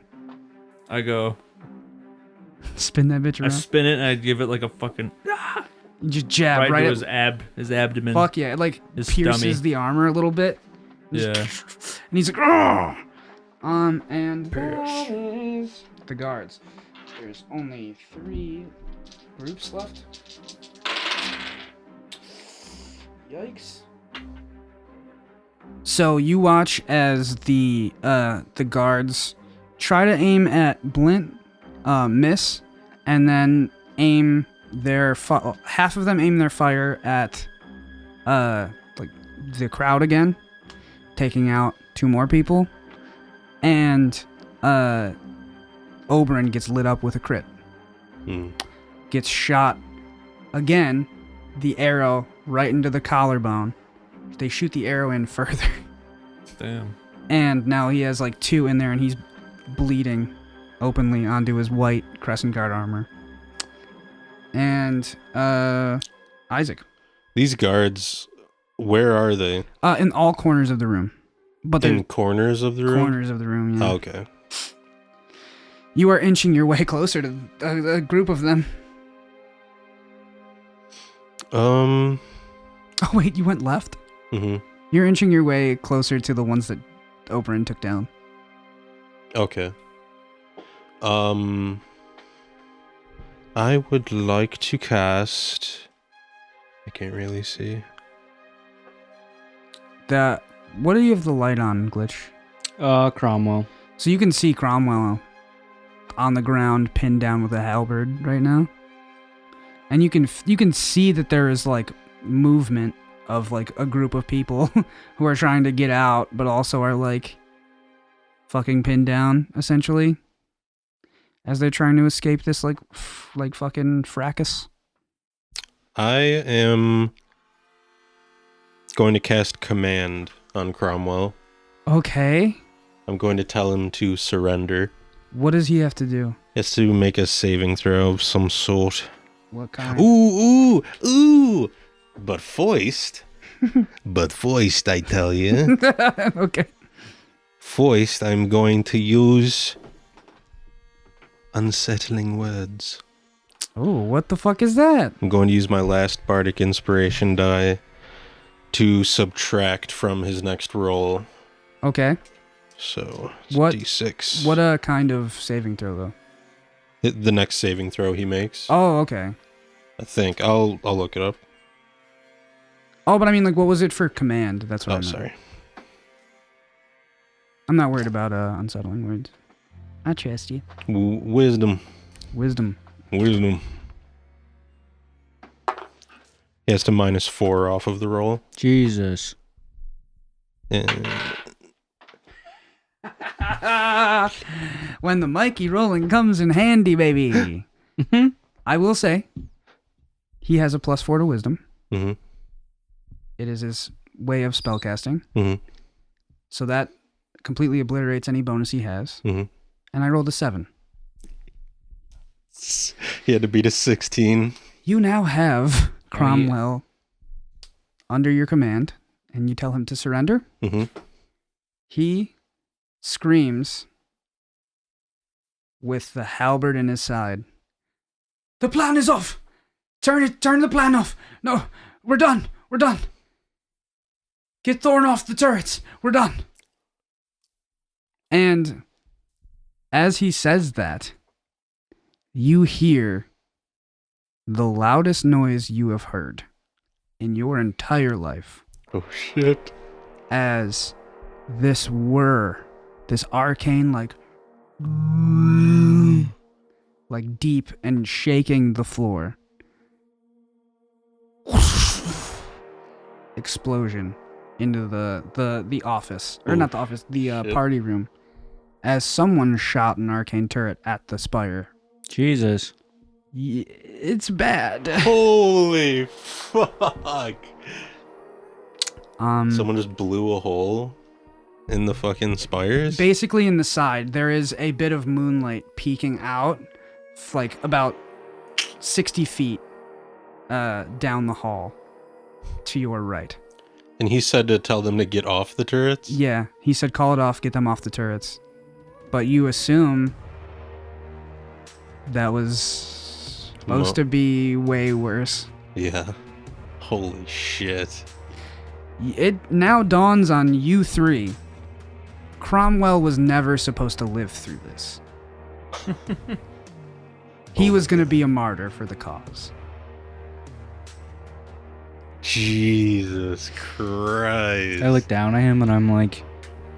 I go. spin that bitch I around. spin it and I give it like a fucking You just jab right right to at his abdomen. fuck yeah, it like his pierces stummy. the armor a little bit. Yeah. And he's like, "Ugh!" And that is the guards. There's only 3 groups left. Yikes. So you watch as the guards try to aim at Blint, miss, and then aim their half of them aim their fire at like the crowd again, taking out 2 more people, and Oberyn gets lit up with a crit. Gets shot again, the arrow right into the collarbone. They shoot the arrow in further. Damn. And now he has like 2 in there, and he's bleeding openly onto his white Crescent Guard armor. And Isaac. These guards, where are they? In all corners of the room. But in corners of the room? Corners of the room, yeah. Oh, okay. You are inching your way closer to a group of them. Oh wait, you went left? Mm-hmm. You're inching your way closer to the ones that Oberyn took down. Okay. I would like to cast... I can't really see. What do you have the light on, Glitch? Cromwell. So you can see Cromwell on the ground, pinned down with a halberd right now. And you can see that there is like movement of like a group of people who are trying to get out, but also are like fucking pinned down, essentially, as they're trying to escape this like fucking fracas. I am going to cast Command on Cromwell. Okay. I'm going to tell him to surrender. What does he have to do? He has to make a saving throw of some sort. What kind? Ooh! But foist. But foist, I tell you. Okay. Foist, I'm going to use unsettling words. Oh, what the fuck is that? I'm going to use my last bardic inspiration die to subtract from his next roll. Okay. So, it's What- D6. What kind of saving throw though? The next saving throw he makes. Oh, okay. I think. I'll look it up. Oh, but I mean, like, what was it for command? That's what I Oh, meant. sorry. I'm not worried about unsettling words. I trust you. Wisdom. Wisdom. He has to -4 off of the roll. Jesus. And When the Mikey rolling comes in handy, baby. I will say, he has a +4 to wisdom. Mhm. It is his way of spellcasting. Mhm. So that completely obliterates any bonus he has. Mhm. And I rolled a 7. He had to beat a 16. You now have Cromwell under your command, and you tell him to surrender. Mhm. He screams with the halberd in his side. The plan is off! Turn the plan off! No, we're done! We're done! Get Thorn off the turrets! We're done! And as he says that, you hear the loudest noise you have heard in your entire life. Oh, shit. As this arcane, like deep and shaking the floor. Explosion into the office, or not the office, the shit. party room, as someone shot an arcane turret at the spire. Jesus. It's bad. Holy fuck. Someone just blew a hole in the fucking spires? basically in the side, there is a bit of moonlight peeking out, like about 60 feet down the hall to your right. And he said to tell them to get off the turrets? Yeah, he said call it off, get them off the turrets. But you assume that was supposed to be way worse. Yeah. Holy shit. It now dawns on you three Cromwell was never supposed to live through this. He was going to be a martyr for the cause. Jesus Christ. I look down at him and I'm like,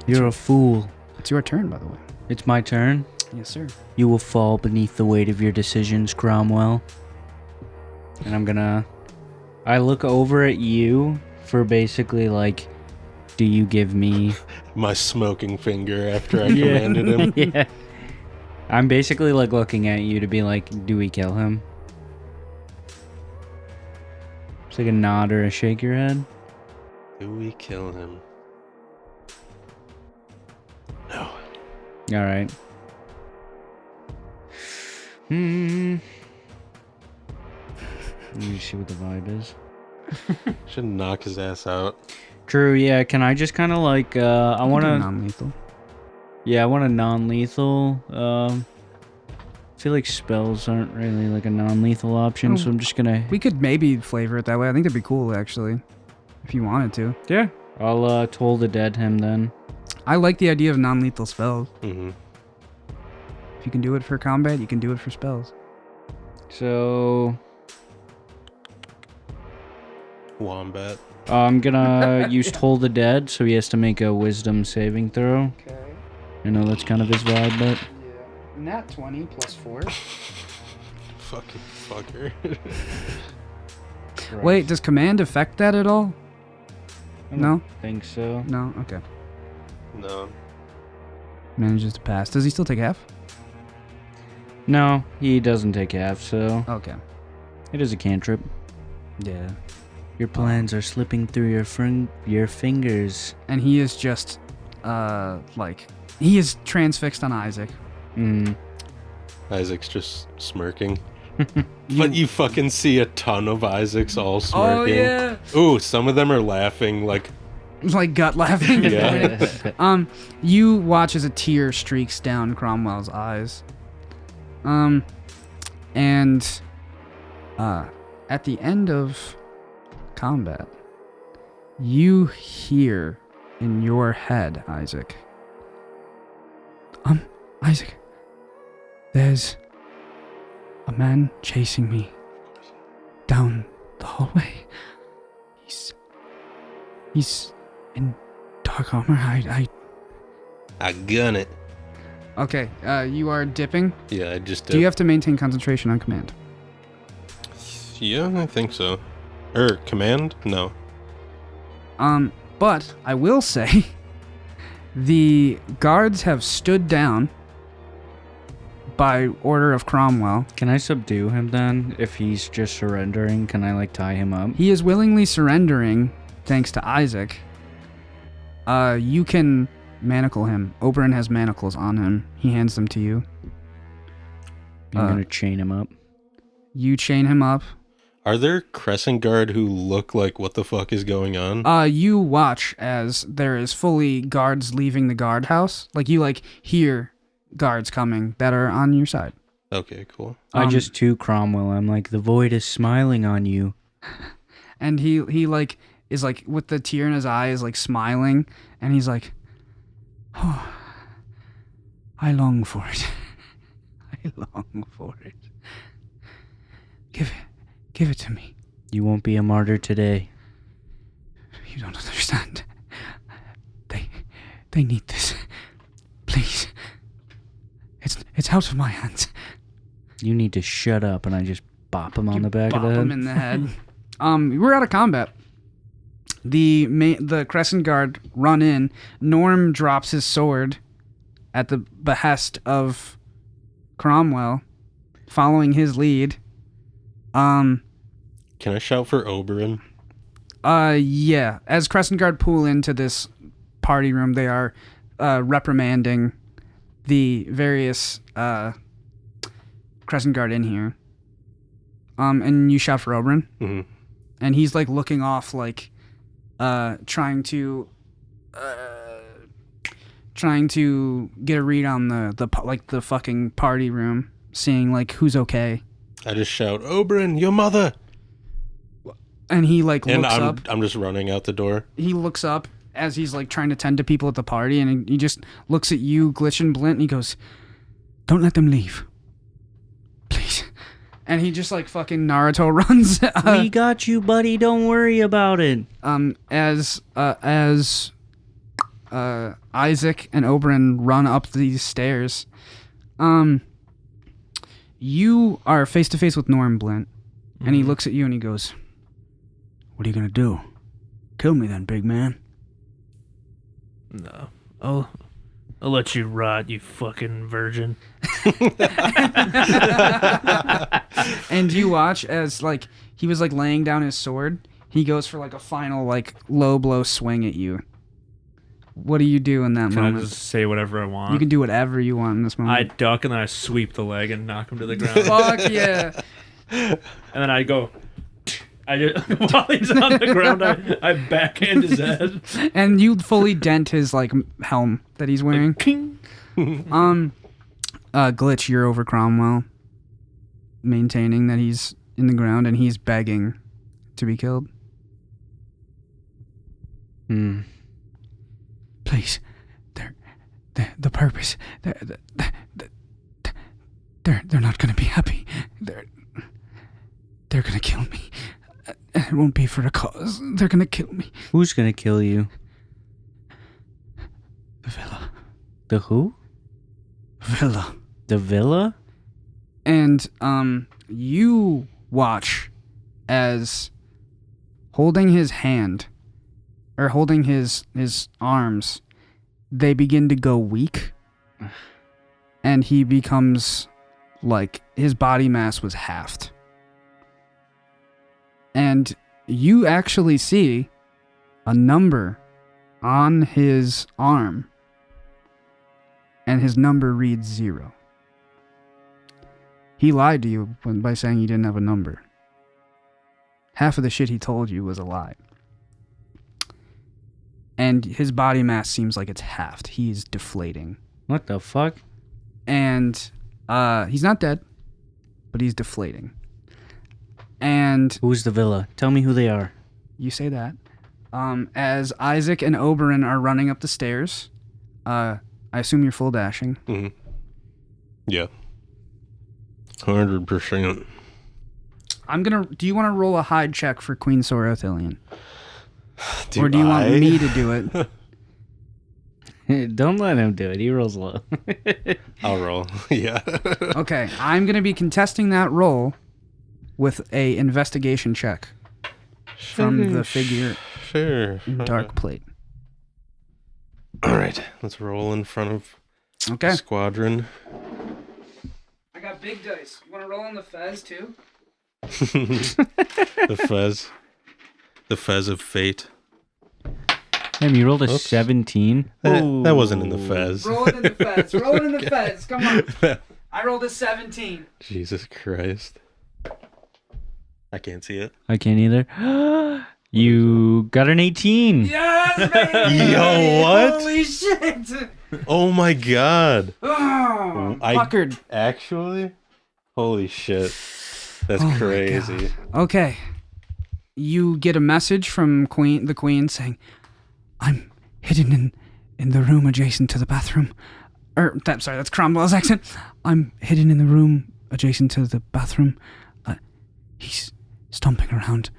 you're a fool. It's your turn, by the way. It's my turn. Yes, sir. You will fall beneath the weight of your decisions, Cromwell. And I look over at you for basically like, do you give me... My smoking finger after I commanded him. Yeah. I'm basically like looking at you to be like, do we kill him? It's like a nod or a shake your head. Do we kill him? No. All right. You see what the vibe is? Should knock his ass out. True, yeah. Can I just kind of like, I want to... Non-lethal. Yeah, I want a non-lethal. I feel like spells aren't really like a non-lethal option, so I'm just gonna... We could maybe flavor it that way. I think that'd be cool, actually. If you wanted to. Yeah. I'll Toll the Dead him then. I like the idea of non-lethal spells. Mm-hmm. If you can do it for combat, you can do it for spells. So... Wombat. I'm gonna use Toll the Dead, so he has to make a wisdom saving throw. Okay. I know that's kind of his vibe, but... Yeah. Nat 20 plus 4. Fucking fucker. Wait, does command affect that at all? I No? don't think so. No? Okay. No. Manages to pass. Does he still take half? No, he doesn't take half, so... Okay. It is a cantrip. Yeah. Your plans are slipping through your fingers. And he is just, he is transfixed on Isaac. Isaac's just smirking. But you fucking see a ton of Isaacs all smirking. Oh, yeah. Ooh, some of them are laughing like... Like gut laughing. Yeah. You watch as a tear streaks down Cromwell's eyes. And at the end of combat, you hear in your head, Isaac. Isaac, there's a man chasing me down the hallway. He's in dark armor. I gun it. Okay, you are dipping. Yeah, I just Do you have to maintain concentration on command? Yeah, I think so. Command? No. But I will say the guards have stood down by order of Cromwell. Can I subdue him then? If he's just surrendering, can I like tie him up? He is willingly surrendering thanks to Isaac. You can manacle him. Oberon has manacles on him. He hands them to you. I'm gonna chain him up. You chain him up. Are there Crescent Guard who look like what the fuck is going on? You watch as there is fully guards leaving the guardhouse. Like you hear guards coming that are on your side. Okay, cool. I just to Cromwell. I'm like, the void is smiling on you. And he is with the tear in his eye is smiling, and he's like, oh, I long for it. I long for it. Give it to me. You won't be a martyr today. You don't understand. They need this. Please. It's out of my hands. You need to shut up, and I just bop him on the back of the Bop head. him in the head. We're out of combat. The Crescent Guard run in. Norm drops his sword at the behest of Cromwell, following his lead. Can I shout for Oberon? Yeah. As Crescent Guard pull into this party room, they are reprimanding the various Crescent Guard in here. And you shout for Oberon. Mm-hmm. And he's looking off, trying to get a read on the fucking party room, seeing who's okay. I just shout, Oberon, your mother! And he looks up. I'm just running out the door. He looks up as he's like trying to tend to people at the party, and he just looks at you, Glitch and Blint, and he goes, "Don't let them leave, please." And he just like fucking Naruto runs. We got you, buddy. Don't worry about it. As Isaac and Oberyn run up these stairs, you are face to face with Norm Blint, and he looks at you and he goes, "What are you gonna do? Kill me then, big man." No. I'll let you rot, you fucking virgin. And you watch as like he was like laying down his sword. He goes for like a final like low blow swing at you. What do you do in that Can moment? I just say whatever I want? You can do whatever you want in this I moment. duck and then I sweep the leg and knock him to the ground. Fuck yeah. And then I go. I just, while he's on the ground, I backhand his head. And you fully dent his like helm that he's wearing. King. Glitch, you're over Cromwell, maintaining that he's in the ground and he's begging to be killed. Please, the purpose. They're not gonna be happy. They're gonna kill me. It won't be for a cause. They're gonna kill me. Who's gonna kill you? The villa. The who? Villa. The villa? And you watch as holding his hand or holding his arms, they begin to go weak, and he becomes like his body mass was halved. And you actually see a number on his arm, and his number reads 0. He lied to you by saying he didn't have a number. Half of the shit he told you was a lie. And his body mass seems like it's halved. He's deflating. What the fuck? And he's not dead, but he's deflating. And Who's the villa? Tell me who they are. you say that. As Isaac and Oberyn are running up the stairs, I assume you're full dashing. Mm-hmm. Yeah. 100%. Do you want to roll a hide check for Queen Sorothilian? Do Or do you want I? me to do it? Don't let him do it. He rolls low. I'll roll. Yeah. Okay, I'm going to be contesting that roll with a investigation check from the figure Sure. in Dark Plate. All right. Let's roll in front of Okay. Squadron. I got big dice. You want to roll on the Fez too? The Fez. The Fez of Fate. Damn, you rolled a Oops. 17? That wasn't in the Fez. Roll it in the Fez. Roll it in the Fez. Come on. I rolled a 17. Jesus Christ. I can't see it. I can't either. You got an 18. Yes, baby! Yo, what? Holy shit! Oh my god. Oh, I- puckered. Actually? Holy shit. That's Oh my crazy. Okay. You get a message from the Queen saying, "I'm hidden in the room adjacent to the bathroom." That's Cromwell's accent. "I'm hidden in the room adjacent to the bathroom. He's stomping around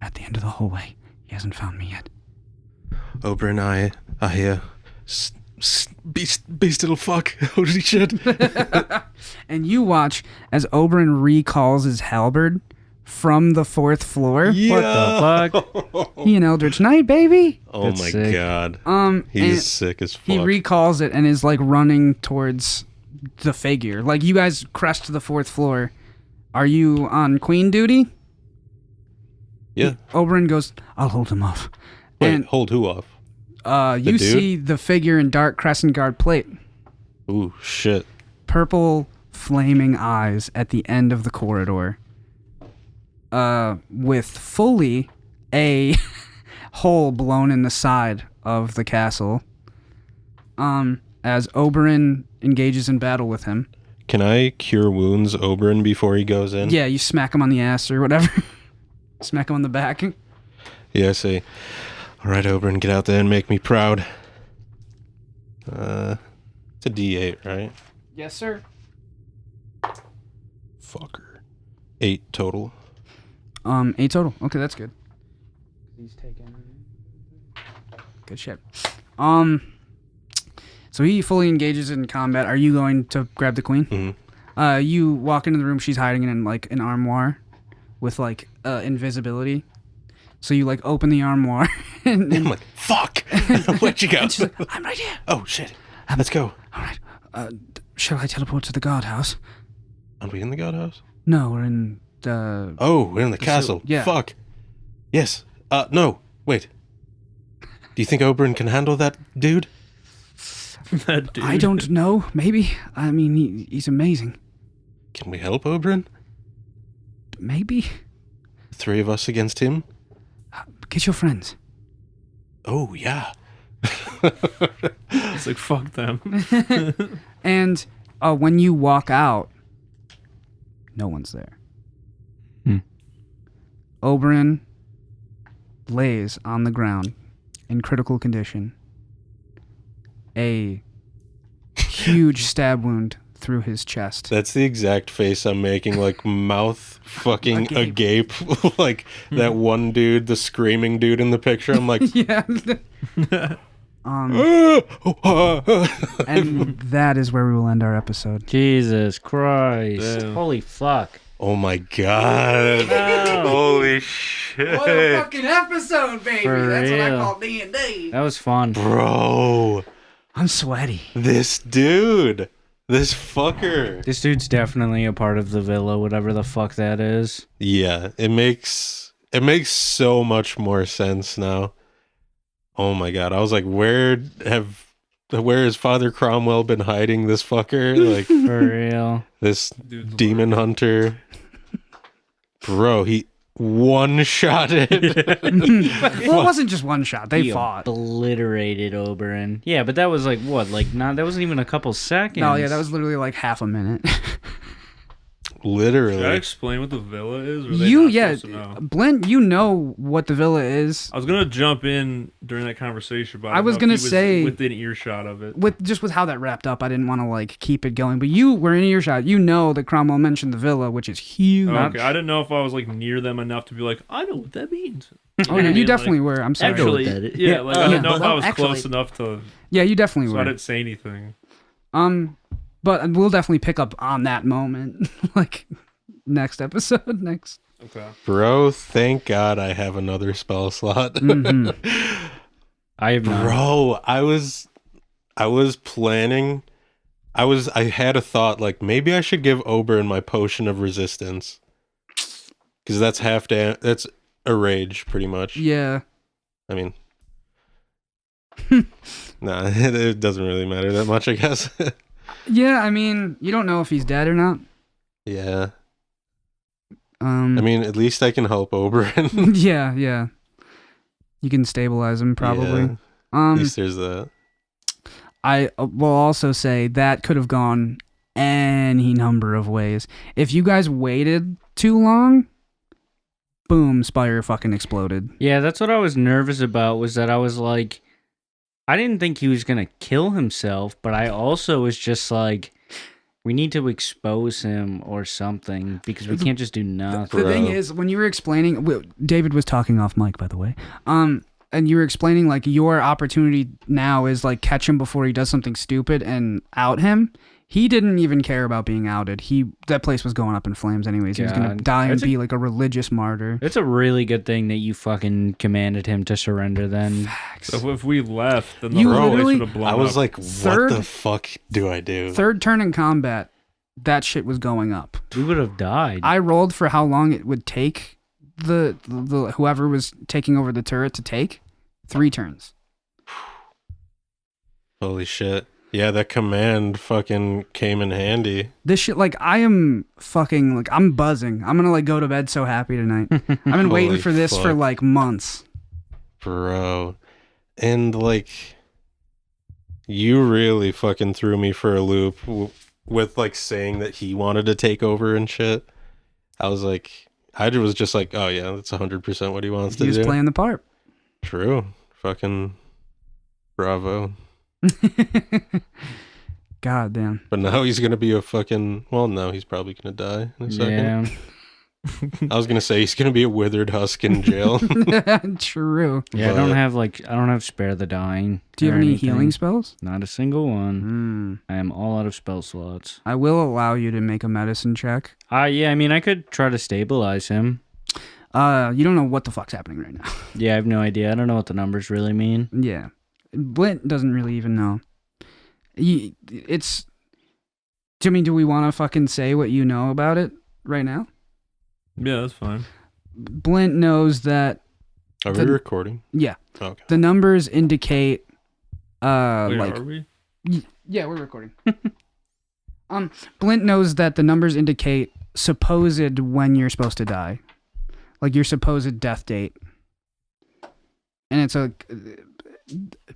at the end of the hallway. He hasn't found me yet." Oberyn, I be still fuck. Holy shit. And you watch as Oberyn recalls his halberd from the 4th floor. What the fuck? He an Eldritch Knight, baby. Oh That's my sick. god. And He's sick as fuck. he recalls it and is like running towards the figure. Like you guys crest to the 4th floor. Are you on Queen duty? Yeah. Oberyn goes, "I'll hold him off." Wait, And hold who off? you dude? see the figure in dark crescent guard plate. Ooh, shit. Purple flaming eyes at the end of the corridor. With fully a hole blown in the side of the castle. As Oberyn engages in battle with him. Can I cure wounds Oberyn before he goes in? Yeah, you smack him on the ass or whatever. Smack him on the back. Yeah, I say, All right, Oberyn, get out there and make me proud. It's a D8, right? Yes, sir. Fucker. 8 total. 8 total. Okay, that's good. He's taking. Good shit. So he fully engages in combat. Are you going to grab the queen? Mm-hmm. You walk into the room. She's hiding in like an armoire with like invisibility. So you like open the armoire and I'm like, fuck! Where'd you go? and she's like, I'm right here. Oh, shit. Let's go. All right. Shall I teleport to the guardhouse? Are we in the godhouse? No, we're in the... Oh, we're in the castle. yeah. Fuck. Yes. No. Wait. Do you think Oberyn can handle that dude? That dude. I don't know. Maybe. I mean, he's amazing. Can we help Oberyn? Maybe. 3 of us against him? Get your friends. Oh, yeah. It's like, fuck them. And when you walk out, no one's there. Oberyn lays on the ground in critical condition. A huge stab wound through his chest. That's the exact face I'm making, like mouth fucking agape. Like that one dude, the screaming dude in the picture. I'm like, Yeah. And that is where we will end our episode. Jesus Christ. Damn. Holy fuck. oh my god. No. Holy shit. What a fucking episode, baby! For That's what I real. call D&D. That was fun. Bro. I'm sweaty. This dude. This fucker. This dude's definitely a part of the villa, whatever the fuck that is. Yeah, it makes so much more sense now. Oh my god. I was like, where has Father Cromwell been hiding this fucker? Like For real. this Dude's demon hunter. Bro, he one-shotted. Well, it wasn't just one shot. They He fought. obliterated Oberyn. Yeah, but that was like, what? Like, that wasn't even a couple seconds. No, yeah, that was literally like half a minute. Should I Literally. explain what the villa is? Or are they You, not yeah, supposed to know? Blint, you know what the villa is. I was gonna jump in during that conversation, but I was don't know gonna if he say- within earshot of it. With how that wrapped up, I didn't want to like keep it going. But you were in earshot. You know that Cromwell mentioned the villa, which is huge. Okay, I didn't know if I was like near them enough to be like, I know what that means. Oh yeah, you definitely were. I'm sorry. Actually, that is. yeah, like I didn't know if I was Actually- close enough to, Yeah, you definitely so I were. didn't say anything. But we'll definitely pick up on that moment, like next episode. Next. Okay. Bro, thank God I have another spell slot. Mhm. I have not. Bro, I was planning. I had a thought like maybe I should give Oberyn my potion of resistance. Cuz that's that's a rage pretty much. Yeah. I mean nah, it doesn't really matter that much, I guess. Yeah. I mean, you don't know if he's dead or not. Yeah. I I mean, at least I can help Oberyn. yeah, yeah. You can stabilize him probably. Yeah, at least there's that. I will also say that could have gone any number of ways. If you guys waited too long, boom, Spire fucking exploded. Yeah, that's what I was nervous about, was that I was like, I didn't think he was going to kill himself, but I also was just like, we need to expose him or something, because we can't just do nothing. The thing Bro. is, when you were explaining, David was talking off mic, by the way. And you were explaining like your opportunity now is like catch him before he does something stupid and out him. He didn't even care about being outed. That place was going up in flames anyways. He was gonna God. die and That's be like a religious martyr. It's a really good thing that you fucking commanded him to surrender then. So if we left, then the You whole place literally- would have blown I was up. like, Third- what the fuck do I do? Third turn in combat, that shit was going up. We would have died. I rolled for how long it would take the whoever was taking over the turret to take 3 turns. Holy shit. Yeah, that command fucking came in handy. This shit, like, I am fucking, like, I'm buzzing. I'm gonna, like, go to bed so happy tonight. I've been waiting Holy for this for, fuck. like, months. Bro. And like, you really fucking threw me for a loop with like saying that he wanted to take over and shit. I was like, I was just like, oh yeah, that's 100% what he wants He to was do. playing the part. True. Fucking bravo. God damn. But now he's gonna be a fucking. Well, no, he's probably gonna die in a second. Yeah. I was gonna say he's gonna be a withered husk in jail. True. Yeah, But- I don't have spare the dying. Do you or have any anything. healing spells? Not a single one. Hmm. I am all out of spell slots. I will allow you to make a medicine check. Yeah, I mean, I could try to stabilize him. You don't know what the fuck's happening right now. Yeah, I have no idea. I don't know what the numbers really mean. Yeah. Blint doesn't really even know. It's... Jimmy, do we want to fucking say what you know about it right now? Yeah, that's fine. Blint knows that... Are we recording? Yeah. Okay. The numbers indicate... Wait, like... are we? Yeah, we're recording. Blint knows that the numbers indicate supposed when you're supposed to die. Like your supposed death date. And it's a...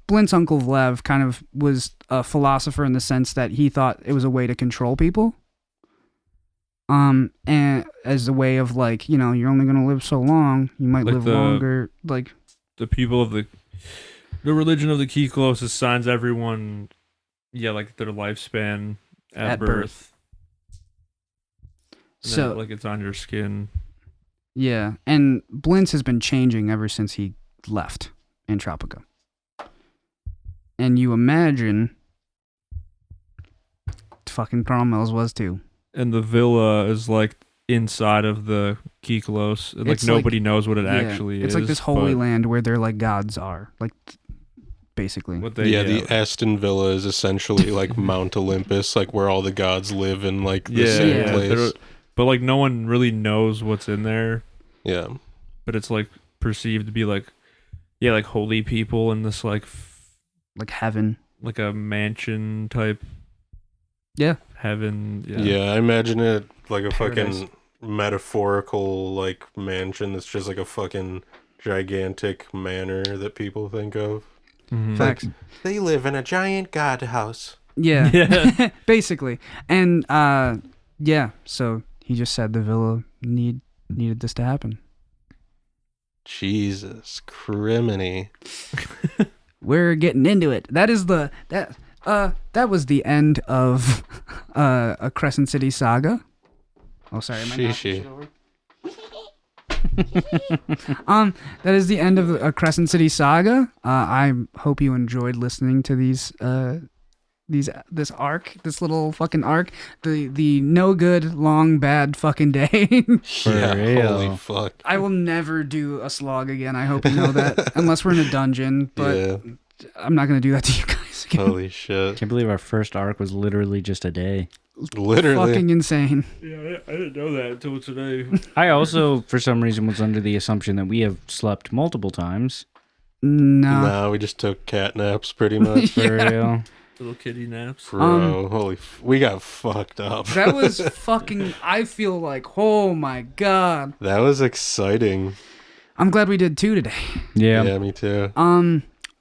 Blint's uncle Vlev kind of was a philosopher in the sense that he thought it was a way to control people. And as a way of like, you know, you're only going to live so long. You might Like live the- longer. Like, The people of the religion of the Kiklos assigns everyone, like their lifespan at birth. And so... then, like it's on your skin. Yeah, and Blint's has been changing ever since he left Antropica. And you imagine fucking Cromwell's was too. And the villa is like inside of the Kiklos. And, like It's nobody knows what it Yeah, actually it's is. like this holy but land where their like gods are, like basically. What they, Yeah, the Aston Villa is essentially like Mount Olympus, like where all the gods live in like the Yeah, same yeah. place. but like no one really knows what's in there. Yeah. But it's like perceived to be like, like holy people in this like heaven. like a mansion type. Yeah. Heaven. Yeah, I imagine it like a Paradise. fucking metaphorical like mansion that's just like a fucking gigantic manor that people think of. Mhm. Facts. They live in a giant god house. Yeah. Yeah. Basically. And yeah, so he just said the villa needed this to happen. Jesus criminy. We're getting into it. That was the end of a Crescent City saga. Oh, sorry, am I knocking Sheesh. shit over? That is the end of a Crescent City saga. I hope you enjoyed listening to this arc, this little fucking arc, the no good long bad fucking day. Yeah, real. holy fuck. I will never do a slog again. I hope you know that, unless we're in a dungeon. But Yeah, I'm not gonna do that to you guys again. holy shit. Can't believe our first arc was literally just a day. Literally. Fucking insane. Yeah, I didn't know that until today. I also, for some reason, was under the assumption that we have slept multiple times. No. Nah, we just took cat naps pretty much. For real. Little kitty naps. Bro, we got fucked up. That was fucking. I feel like, oh my god. That was exciting. I'm glad we did 2 today. Yeah. Me too.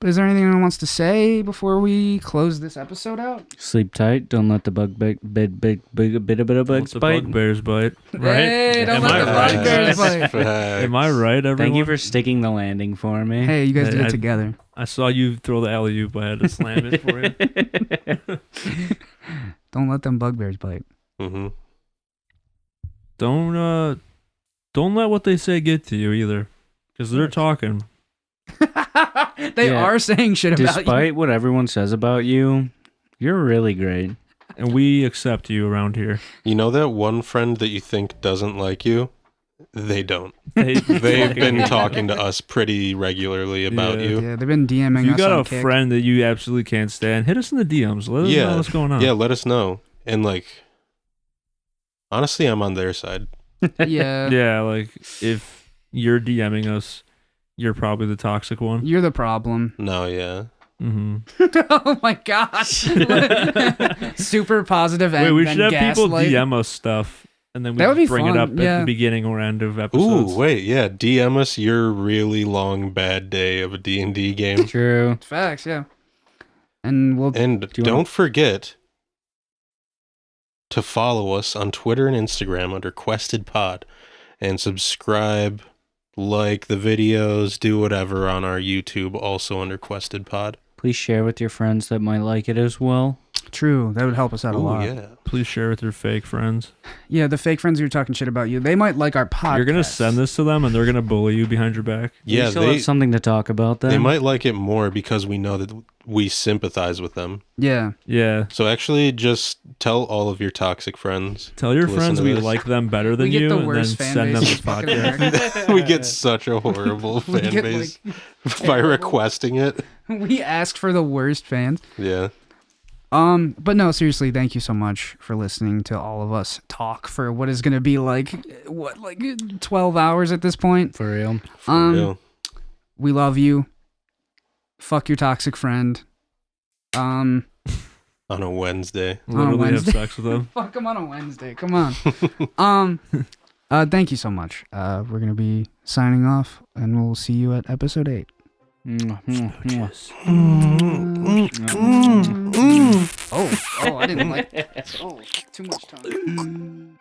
But is there anything anyone wants to say before we close this episode out? Sleep tight. Don't let the bug bite. Bit of bugs The bite. bugbears bite. Right? Hey, don't Am let I the right? bugbears bite. Facts. Am I right, everyone? Thank you for sticking the landing for me. Hey, you guys Hey, did it I- together. I saw you throw the alley-oop. I had to slam it for you. Don't let them bugbears bite. Mm-hmm. Don't let what they say get to you either. Because they're talking. They Yeah. are saying shit about you. Despite what everyone says about you, you're really great. And we accept you around here. You know that one friend that you think doesn't like you? They don't. They've They've been talking to us pretty regularly about Yeah. you. Yeah, they've been DMing If you us got on a Kick. friend that you absolutely can't stand, hit us in the DMs. Let us know what's going on. Yeah, let us know. And like, honestly, I'm on their side. Yeah. Yeah, like if you're DMing us, you're probably the toxic one. You're the problem. No, yeah. Mm-hmm. Oh my god. Super positive and Wait, we then should have people gaslight. DM us stuff, and then we That would be bring fun, it up yeah. at the beginning or end of episodes. Ooh, wait, yeah. DM us your really long bad day of a D&D game. True. Facts, yeah. And we'll And you don't wanna- forget to follow us on Twitter and Instagram under Quested Pod and subscribe like the videos, do whatever on our YouTube, also under Quested Pod. Please share with your friends that might like it as well. True, that would help us out a Ooh, lot. yeah. Please share with your fake friends. Yeah, the fake friends who are talking shit about you, they might like our podcast. You're gonna send this to them, and they're gonna bully you behind your back. Yeah, we still have something to talk about then. they might like it more because we know that we sympathize with them. Yeah. Yeah. So actually, just tell all of your toxic friends. Tell your to listen friends to we this. like them better than We get you, the and then worst fan send them base this in fucking podcast. America. We get such a horrible We fan get, base by terrible. requesting it. We ask for the worst fans. Yeah. But no, seriously, thank you so much for listening to all of us talk for what is gonna be like 12 hours at this point. For real. For real. We love you. Fuck your toxic friend. On a Wednesday. Literally have Wednesday. sex with them. Fuck him on a Wednesday. Come on. Thank you so much. We're gonna be signing off, and we'll see you at episode 8. Oh, I didn't like. Oh, too much time.